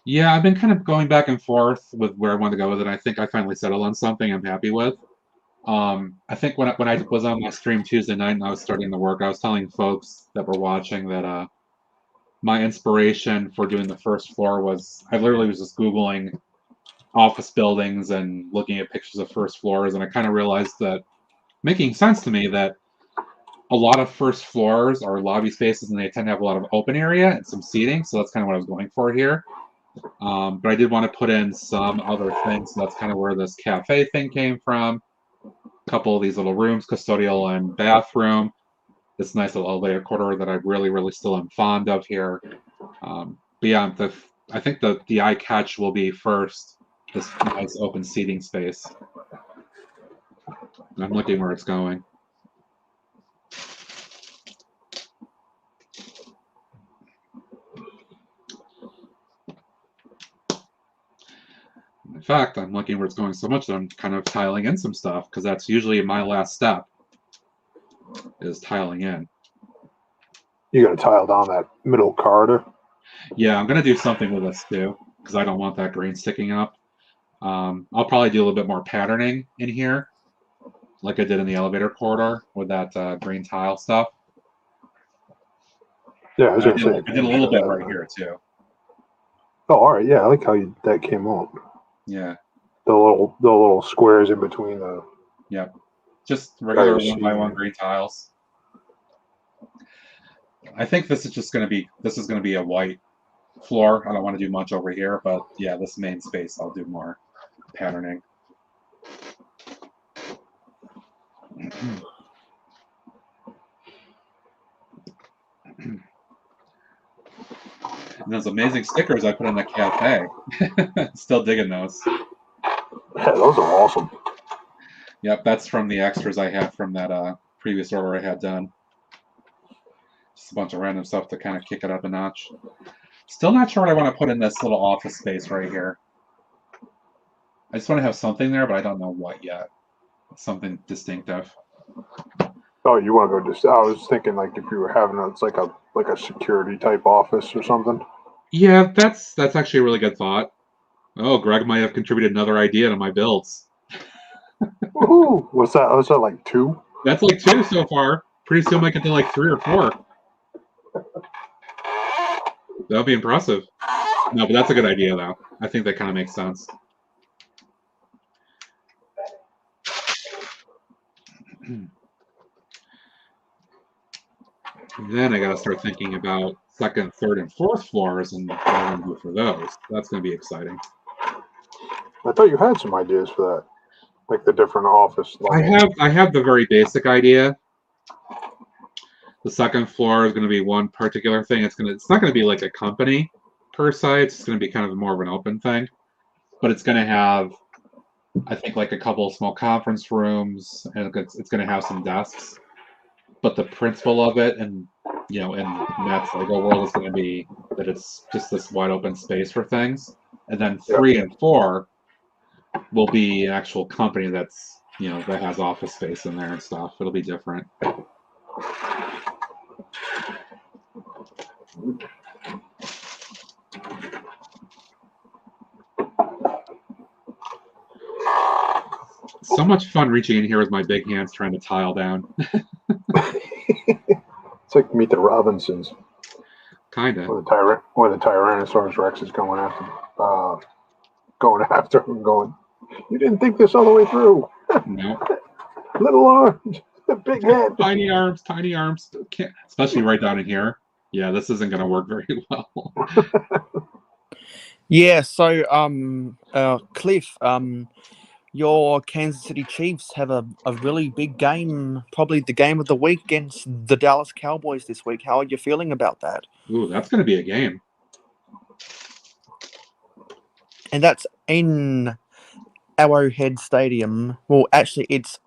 Speaker 1: Yeah, I've been kind of going back and forth with where I want to go with it. I think I finally settled on something I'm happy with. I think when I was on my stream Tuesday night and I was starting the work, I was telling folks that were watching that my inspiration for doing the first floor was I literally was just Googling office buildings and looking at pictures of first floors, and I kind of realized that making sense to me that a lot of first floors are lobby spaces and they tend to have a lot of open area and some seating, so that's kind of what I was going for here. But I did want to put in some other things, so that's kind of where this cafe thing came from. A couple of these little rooms, custodial and bathroom. This nice little elevator corridor that I really still am fond of here. Beyond I think the eye catch will be first this nice open seating space. I'm looking where it's going. In fact, I'm looking where it's going so much that I'm kind of tiling in some stuff because that's usually my last step is tiling in.
Speaker 4: You got to tile down that middle corridor.
Speaker 1: Yeah, I'm going to do something with this too because I don't want that green sticking up. I'll probably do a little bit more patterning in here like I did in the elevator corridor with that green tile stuff.
Speaker 4: Yeah, I was going to say.
Speaker 1: I did a little bit right here too.
Speaker 4: Oh, all right. Yeah, I like how that came out.
Speaker 1: Yeah.
Speaker 4: The little squares in between the.
Speaker 1: Yep. Just regular
Speaker 4: I see.
Speaker 1: 1x1 green tiles. I think this is just going to be a white floor. I don't want to do much over here, but yeah, this main space I'll do more patterning. And those amazing stickers I put in the cafe. Still digging those.
Speaker 4: Yeah, those are awesome.
Speaker 1: Yep, that's from the extras I had from that previous order I had done. Just a bunch of random stuff to kind of kick it up a notch. Still not sure what I want to put in this little office space right here. I just want to have something there, but I don't know what yet. Something distinctive.
Speaker 4: Oh, you want to go just? I was thinking like if you were having it's like a security type office or something.
Speaker 1: Yeah, that's actually a really good thought. Oh, Greg might have contributed another idea to my builds.
Speaker 4: Woohoo! What's that? Was that like 2?
Speaker 1: That's like 2 so far. Pretty soon I get to like 3 or 4. That'll be impressive. No, but that's a good idea though. I think that kind of makes sense. Then I got to start thinking about second, third, and fourth floors and what I'm going to do for those. That's going to be exciting.
Speaker 4: I thought you had some ideas for that, like the different office levels.
Speaker 1: I have the very basic idea. The second floor is going to be one particular thing. It's not going to be like a company per se. It's going to be kind of more of an open thing, but it's going to have, I think, like a couple of small conference rooms, and it's going to have some desks. But the principle of it, and in Matt's Lego world, is going to be that it's just this wide open space for things. And then 3 and 4 will be an actual company that's that has office space in there and stuff. It'll be different. So much fun reaching in here with my big hands trying to tile down.
Speaker 4: It's like Meet the Robinsons.
Speaker 1: Kind of.
Speaker 4: Where the Tyrannosaurus Rex is going after him, going, "You didn't think this all the way through."
Speaker 1: No.
Speaker 4: Little arms, the big head.
Speaker 1: Tiny arms. Can't, especially right down in here. Yeah, this isn't going to work very well.
Speaker 2: Yeah, so Cliff, your Kansas City Chiefs have a really big game, probably the game of the week against the Dallas Cowboys this week. How are you feeling about that?
Speaker 1: Ooh, that's going to be a game.
Speaker 2: And that's in Arrowhead Stadium. Well, actually, it's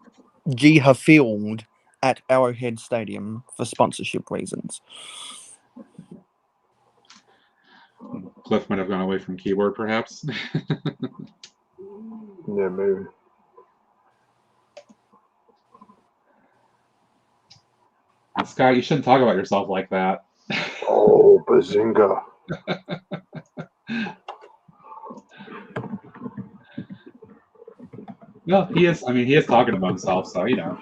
Speaker 2: Geha Field at Arrowhead Stadium for sponsorship reasons.
Speaker 1: Cliff might have gone away from keyboard, perhaps.
Speaker 4: Yeah, maybe.
Speaker 1: Scott, you shouldn't talk about yourself like that.
Speaker 4: Oh, bazinga.
Speaker 1: Well, he is. I mean, he is talking about himself, so you know.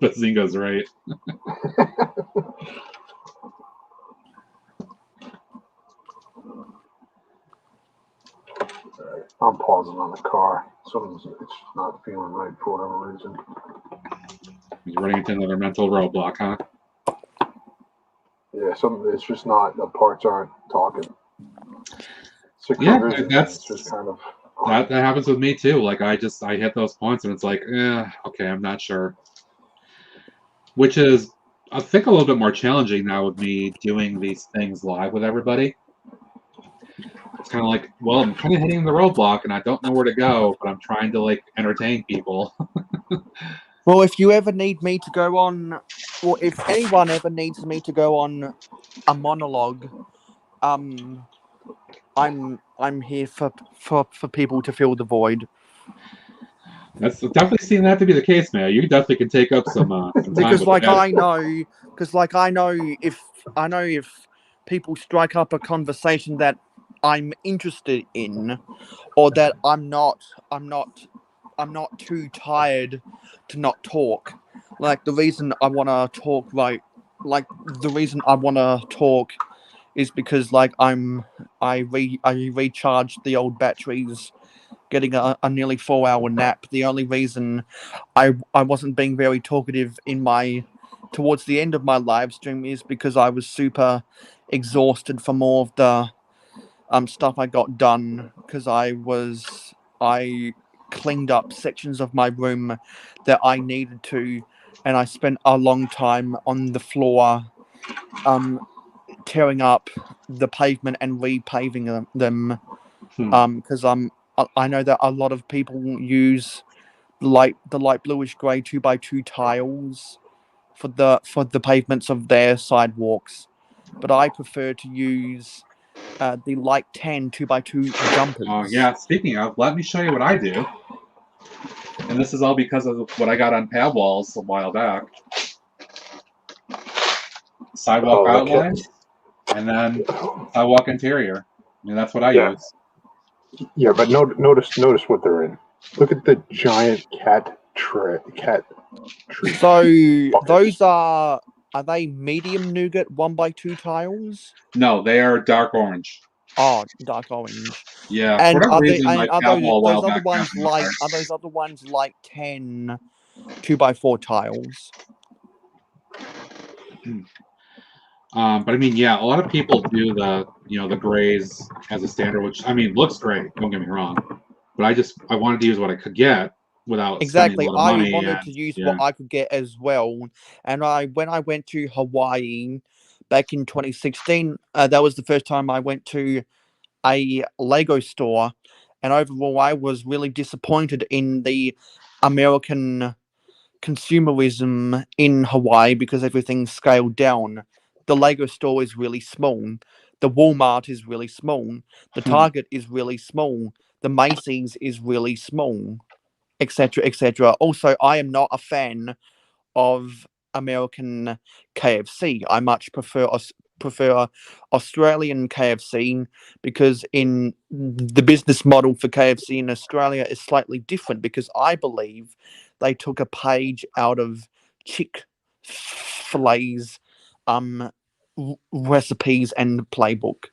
Speaker 1: Bazinga's right.
Speaker 4: I'm pausing on the car. It's not feeling right for whatever reason.
Speaker 1: He's running into another mental roadblock, huh?
Speaker 4: Yeah, it's just not. The parts aren't talking.
Speaker 1: Yeah,
Speaker 4: Revision,
Speaker 1: that's
Speaker 4: it's just kind of
Speaker 1: that happens with me too. Like I hit those points and it's like, okay, I'm not sure. Which is, I think, a little bit more challenging now with me doing these things live with everybody. It's kind of like, well, I'm kind of hitting the roadblock and I don't know where to go, but I'm trying to like entertain people.
Speaker 2: Well, if you ever need me to go on, or if anyone ever needs me to go on a monologue, I'm here for people to fill the void.
Speaker 1: That's definitely seeing that to be the case, man. You definitely can take up some time
Speaker 2: because
Speaker 1: with
Speaker 2: like
Speaker 1: that.
Speaker 2: I know if people strike up a conversation that I'm interested in, or that I'm not too tired to not talk. Like the reason I want to talk is because like I recharged the old batteries, getting a nearly 4-hour nap. The only reason I wasn't being very talkative towards the end of my live stream is because I was super exhausted from all of the stuff I got done, because I cleaned up sections of my room that I needed to, and I spent a long time on the floor tearing up the pavement and repaving them because I know that a lot of people use the light bluish grey 2x2 tiles for the pavements of their sidewalks, but I prefer to use the light tan 2x2 jumpers.
Speaker 1: Oh yeah. Speaking of, let me show you what I do. And this is all because of what I got on pad walls a while back. Sidewalk outlines, and then sidewalk interior. I mean, that's what I use.
Speaker 4: Yeah, but notice what they're in. Look at the giant cat tree.
Speaker 2: So those are they medium nougat 1x2 tiles?
Speaker 1: No, they are dark orange.
Speaker 2: Oh, dark orange.
Speaker 1: Yeah,
Speaker 2: And
Speaker 1: for whatever reason, my pad wall a while back.
Speaker 2: Are those other ones like 10 2x4 tiles?
Speaker 1: But I mean, yeah, a lot of people do the grays as a standard, which I mean looks great. Don't get me wrong, but I wanted to use what I could get without spending a lot of money.
Speaker 2: I wanted to use what I could get as well. And when I went to Hawaii back in 2016, that was the first time I went to a Lego store, and overall I was really disappointed in the American consumerism in Hawaii because everything's scaled down. The Lego store is really small. The Walmart is really small. The Target is really small. The Macy's is really small, etc., etc. Also, I am not a fan of American KFC. I much prefer Australian KFC, because in the business model for KFC in Australia is slightly different, because I believe they took a page out of Chick-fil-A's recipes and playbook.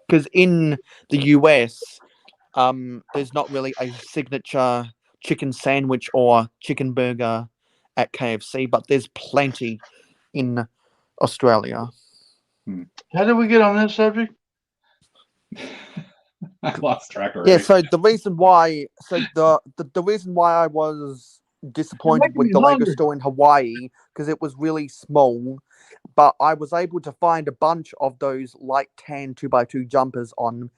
Speaker 2: Because in the US, there's not really a signature chicken sandwich or chicken burger at KFC, but there's plenty in Australia.
Speaker 6: How did we get on this subject?
Speaker 1: I lost track already.
Speaker 2: Yeah, so the reason why I was disappointed with the Lego store in Hawaii, because it was really small, but I was able to find a bunch of those light tan 2x2 jumpers on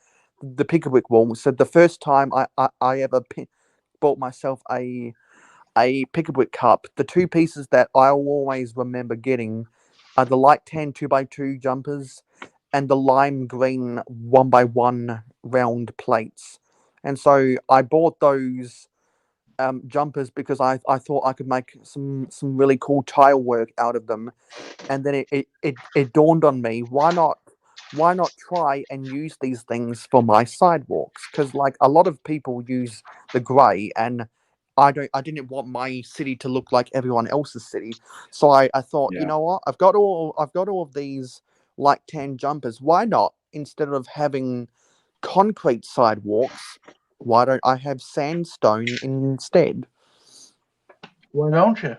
Speaker 2: the Pickwick wall. So the first time I ever bought myself a Pickwick cup, the two pieces that I'll always remember getting are the light tan 2x2 jumpers and the lime green 1x1 round plates. And so I bought those jumpers because I thought I could make some really cool tile work out of them. And then it dawned on me, why not why not try and use these things for my sidewalks? Because like a lot of people use the grey, and I didn't want my city to look like everyone else's city. So I thought, you
Speaker 1: Yeah.
Speaker 2: know what? I've got all of these light tan jumpers. Why not, instead of having concrete sidewalks, why don't I have sandstone instead?
Speaker 6: Why don't you?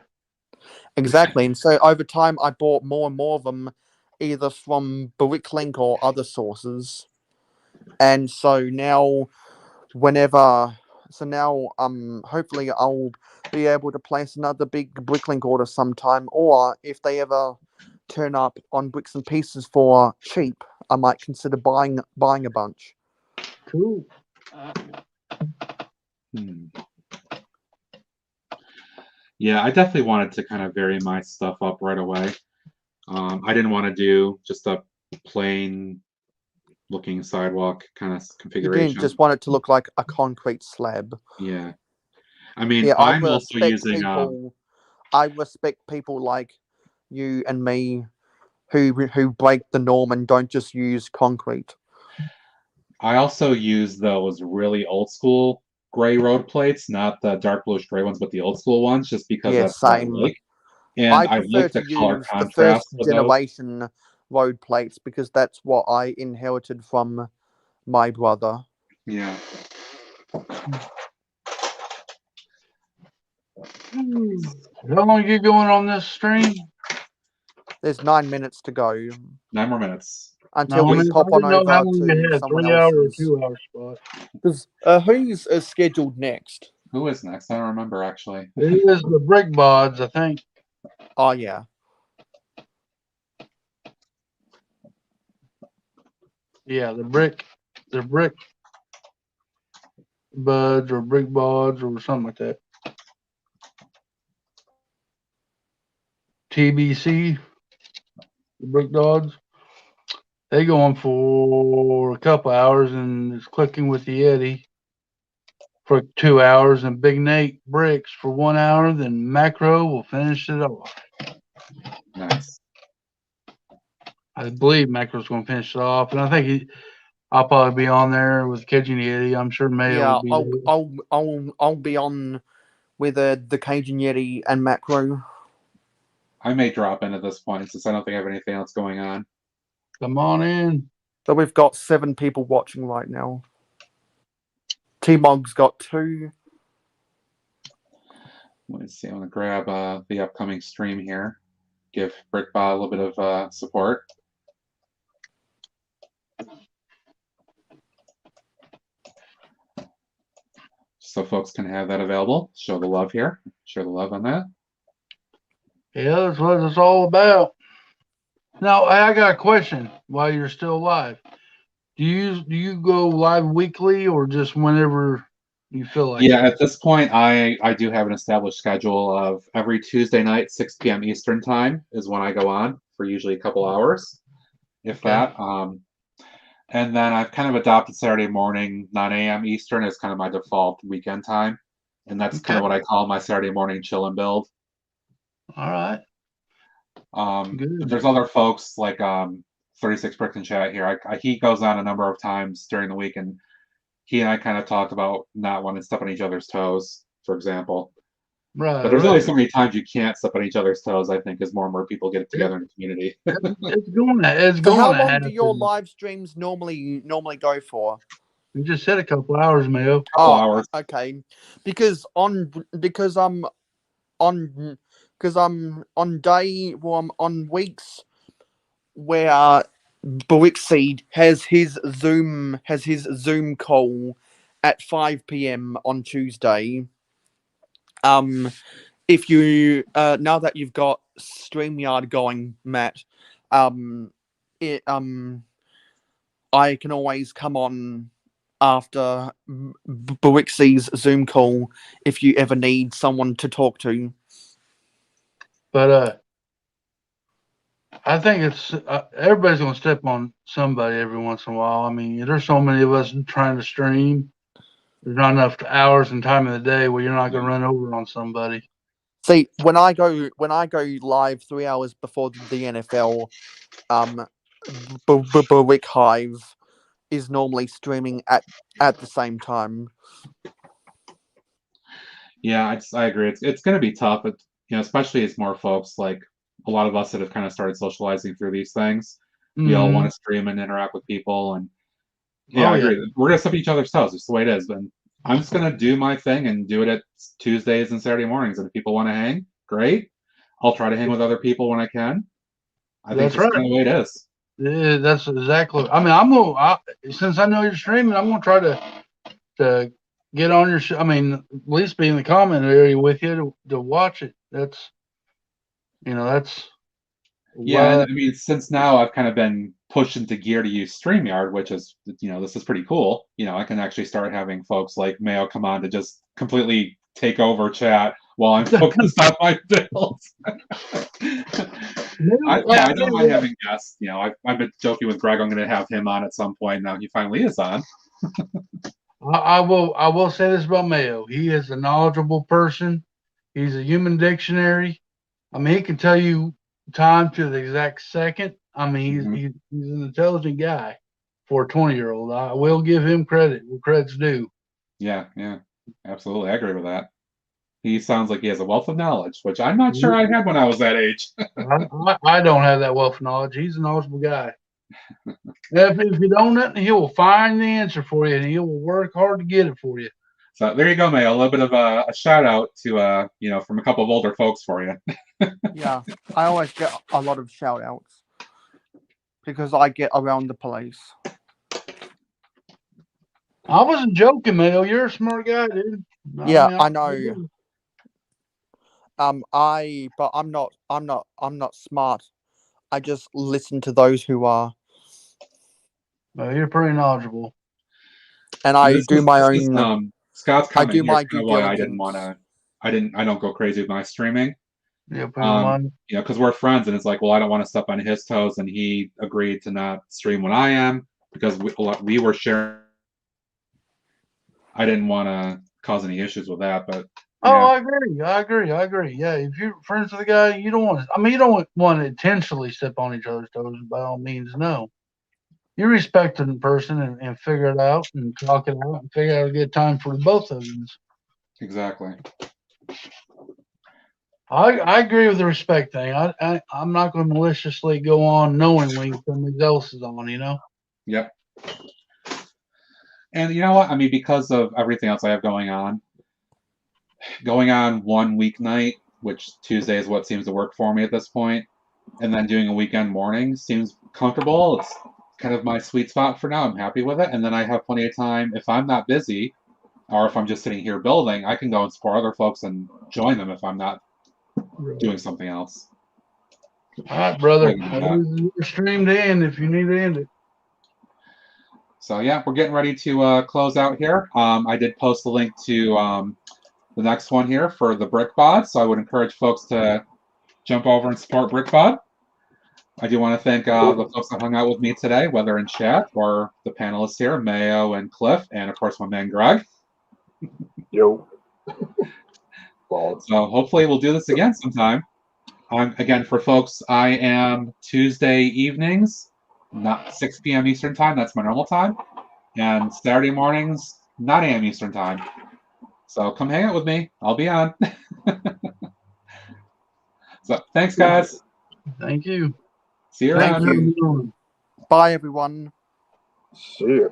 Speaker 2: Exactly. And so over time, I bought more and more of them, either from Bricklink or other sources. And so now, hopefully I'll be able to place another big Bricklink order sometime, or if they ever turn up on Bricks and Pieces for cheap, I might consider buying a bunch.
Speaker 6: Cool.
Speaker 1: Yeah, I definitely wanted to kind of vary my stuff up right away. I didn't want to do just a plain looking sidewalk kind of
Speaker 2: You
Speaker 1: configuration.
Speaker 2: didn't just want it to look like a concrete slab.
Speaker 1: Yeah. I mean,
Speaker 2: Yeah,
Speaker 1: I'm also using
Speaker 2: I respect people like you and me who break the norm and don't just use concrete.
Speaker 1: I also use those really old school gray road plates, not the dark bluish gray ones, but the old school ones, just because
Speaker 2: Yeah,
Speaker 1: that's what I
Speaker 2: same.
Speaker 1: like. And
Speaker 2: I
Speaker 1: I
Speaker 2: prefer
Speaker 1: like the
Speaker 2: to
Speaker 1: color
Speaker 2: use the
Speaker 1: contrast
Speaker 2: first
Speaker 1: of those.
Speaker 2: generation road plates because that's what I inherited from my brother.
Speaker 1: Yeah.
Speaker 6: How long you going on this stream?
Speaker 2: There's 9 minutes to go
Speaker 1: 9 more minutes.
Speaker 2: until
Speaker 6: No, I
Speaker 2: we
Speaker 6: mean,
Speaker 2: pop
Speaker 6: I
Speaker 2: on
Speaker 6: didn't know how
Speaker 2: over
Speaker 6: long you
Speaker 2: to
Speaker 6: had.
Speaker 2: someone
Speaker 6: 3 hour or
Speaker 2: else's.
Speaker 6: 2 hour spot.
Speaker 2: Who's scheduled next?
Speaker 1: Who is next? I don't remember actually.
Speaker 6: It is the brick bods, I think.
Speaker 2: Oh yeah.
Speaker 6: Yeah, the brick buds or brick bods or something like that. TBC, the brick dogs. They go on for a couple hours, and it's clicking with the Yeti for 2 hours, and Big Nate bricks for 1 hour. Then Macro will finish it off.
Speaker 1: Nice.
Speaker 6: I believe Macro's going to finish it off, and I think I'll probably be on there with Cajun Yeti. I'm sure Mayo
Speaker 2: Yeah,
Speaker 6: will be there.
Speaker 2: I'll be on with the Cajun Yeti and Macro.
Speaker 1: I may drop in at this point since I don't think I have anything else going on.
Speaker 6: Come on in.
Speaker 2: So we've got 7 people watching right now. T-Mog's got 2.
Speaker 1: Let's see. I'm gonna grab the upcoming stream here. Give Brickbot a little bit of support. So folks can have that available. Show the love here. Share the love on that.
Speaker 6: Yeah, that's what it's all about. Now, I got a question while you're still live. Do you go live weekly or just whenever you feel like
Speaker 1: Yeah,
Speaker 6: it?
Speaker 1: at this point, I do have an established schedule of every Tuesday night, 6 p.m. Eastern time is when I go on for usually a couple hours, if that. And then I've kind of adopted Saturday morning, 9 a.m. Eastern as kind of my default weekend time. And that's kind of what I call my Saturday morning chill and build.
Speaker 6: All right.
Speaker 1: But there's other folks like 36 Bricks in chat here. He goes on a number of times during the week, and he and I kind of talk about not wanting to step on each other's toes, for example.
Speaker 6: Right.
Speaker 1: But there's only so many times you can't step on each other's toes, I think, as more and more people get together in the community.
Speaker 6: It's going
Speaker 2: So how
Speaker 6: to
Speaker 2: long
Speaker 6: happen.
Speaker 2: do your live streams normally go for?
Speaker 6: You just said a couple hours, Mayo.
Speaker 1: Couple hours.
Speaker 2: Okay. Because on weeks where Brixie has his Zoom call at 5 p.m. on Tuesday. If you now that you've got StreamYard going, Matt, I can always come on after Brixie's Zoom call if you ever need someone to talk to.
Speaker 6: But I think it's everybody's going to step on somebody every once in a while. I mean, there's so many of us trying to stream. There's not enough hours and time in the day where you're not going to run over on somebody.
Speaker 2: See, when I go live 3 hours before the NFL, Brick Hive is normally streaming at the same time.
Speaker 1: Yeah, I agree. It's going to be tough, but especially as more folks like a lot of us that have kind of started socializing through these things. We all want to stream and interact with people, and yeah, I agree. We're gonna step each other's toes. It's the way it is. And I'm just gonna do my thing and do it at Tuesdays and Saturday mornings. And if people want to hang, great. I'll try to hang with other people when I can. I think
Speaker 6: That's
Speaker 1: that's
Speaker 6: right.
Speaker 1: kind of the way it is.
Speaker 6: Yeah, that's exactly. I mean, since I know you're streaming, I'm gonna try to get on your show. I mean, at least be in the comment area with you to watch it. That's
Speaker 1: Yeah, and I mean, since now I've kind of been pushed into gear to use StreamYard, which is, this is pretty cool. I can actually start having folks like Mayo come on to just completely take over chat while I'm focused on my builds. I don't mind having guests. I've been joking with Greg. I'm going to have him on at some point. Now he finally is on.
Speaker 6: I will say this about Mayo. He is a knowledgeable person. He's a human dictionary. I mean, he can tell you time to the exact second. I mean, he's an intelligent guy for a 20-year-old. I will give him credit where credit's due.
Speaker 1: Yeah, absolutely. I agree with that. He sounds like he has a wealth of knowledge, which I'm not sure I had when I was that age.
Speaker 6: I don't have that wealth of knowledge. He's a knowledgeable guy. If you don't know, he will find the answer for you, and he will work hard to get it for you.
Speaker 1: So there you go, May. A little bit of a shout out to from a couple of older folks for you.
Speaker 2: Yeah, I always get a lot of shout outs because I get around the place.
Speaker 6: I wasn't joking, Mayo. You're a smart guy, dude.
Speaker 2: I know. But I'm not smart. I just listen to those who are.
Speaker 6: You're pretty knowledgeable.
Speaker 2: And I do my own.
Speaker 1: Scott's comment
Speaker 2: I do my
Speaker 1: here,
Speaker 2: due
Speaker 1: why
Speaker 2: diligence.
Speaker 1: I don't go crazy with my streaming.
Speaker 6: Yeah,
Speaker 1: because we're friends, and it's like, well, I don't want to step on his toes, and he agreed to not stream when I am because we were sharing. I didn't want to cause any issues with that, but.
Speaker 6: I agree. Yeah, if you're friends with a guy, you don't want to. I mean, you don't want to intentionally step on each other's toes. By all means, no. You respect the person and figure it out and talk it out and figure out a good time for both of you.
Speaker 1: Exactly.
Speaker 6: I agree with the respect thing. I'm not going to maliciously go on knowingly somebody else is on.
Speaker 1: Yep. And you know what? I mean, because of everything else I have going on one weeknight, which Tuesday is what seems to work for me at this point, and then doing a weekend morning seems comfortable. It's kind of my sweet spot for now. I'm happy with it. And then I have plenty of time. If I'm not busy, or if I'm just sitting here building, I can go and support other folks and join them if I'm not doing something else.
Speaker 6: All right, brother. You're streamed in if you need to end it.
Speaker 1: So yeah, we're getting ready to close out here. I did post the link to the next one here for the Brick Bod, so I would encourage folks to jump over and support Brick Bod. I do want to thank the folks that hung out with me today, whether in chat or the panelists here, Mayo and Cliff, and of course my man Greg.
Speaker 4: Yo.
Speaker 1: So hopefully we'll do this again sometime. Again, for folks, I am Tuesday evenings, not 6 p.m. Eastern time. That's my normal time. And Saturday mornings, 9 a.m. Eastern time. So come hang out with me. I'll be on. So thanks, guys.
Speaker 6: Thank you.
Speaker 1: See you around.
Speaker 2: Bye, everyone.
Speaker 4: See you.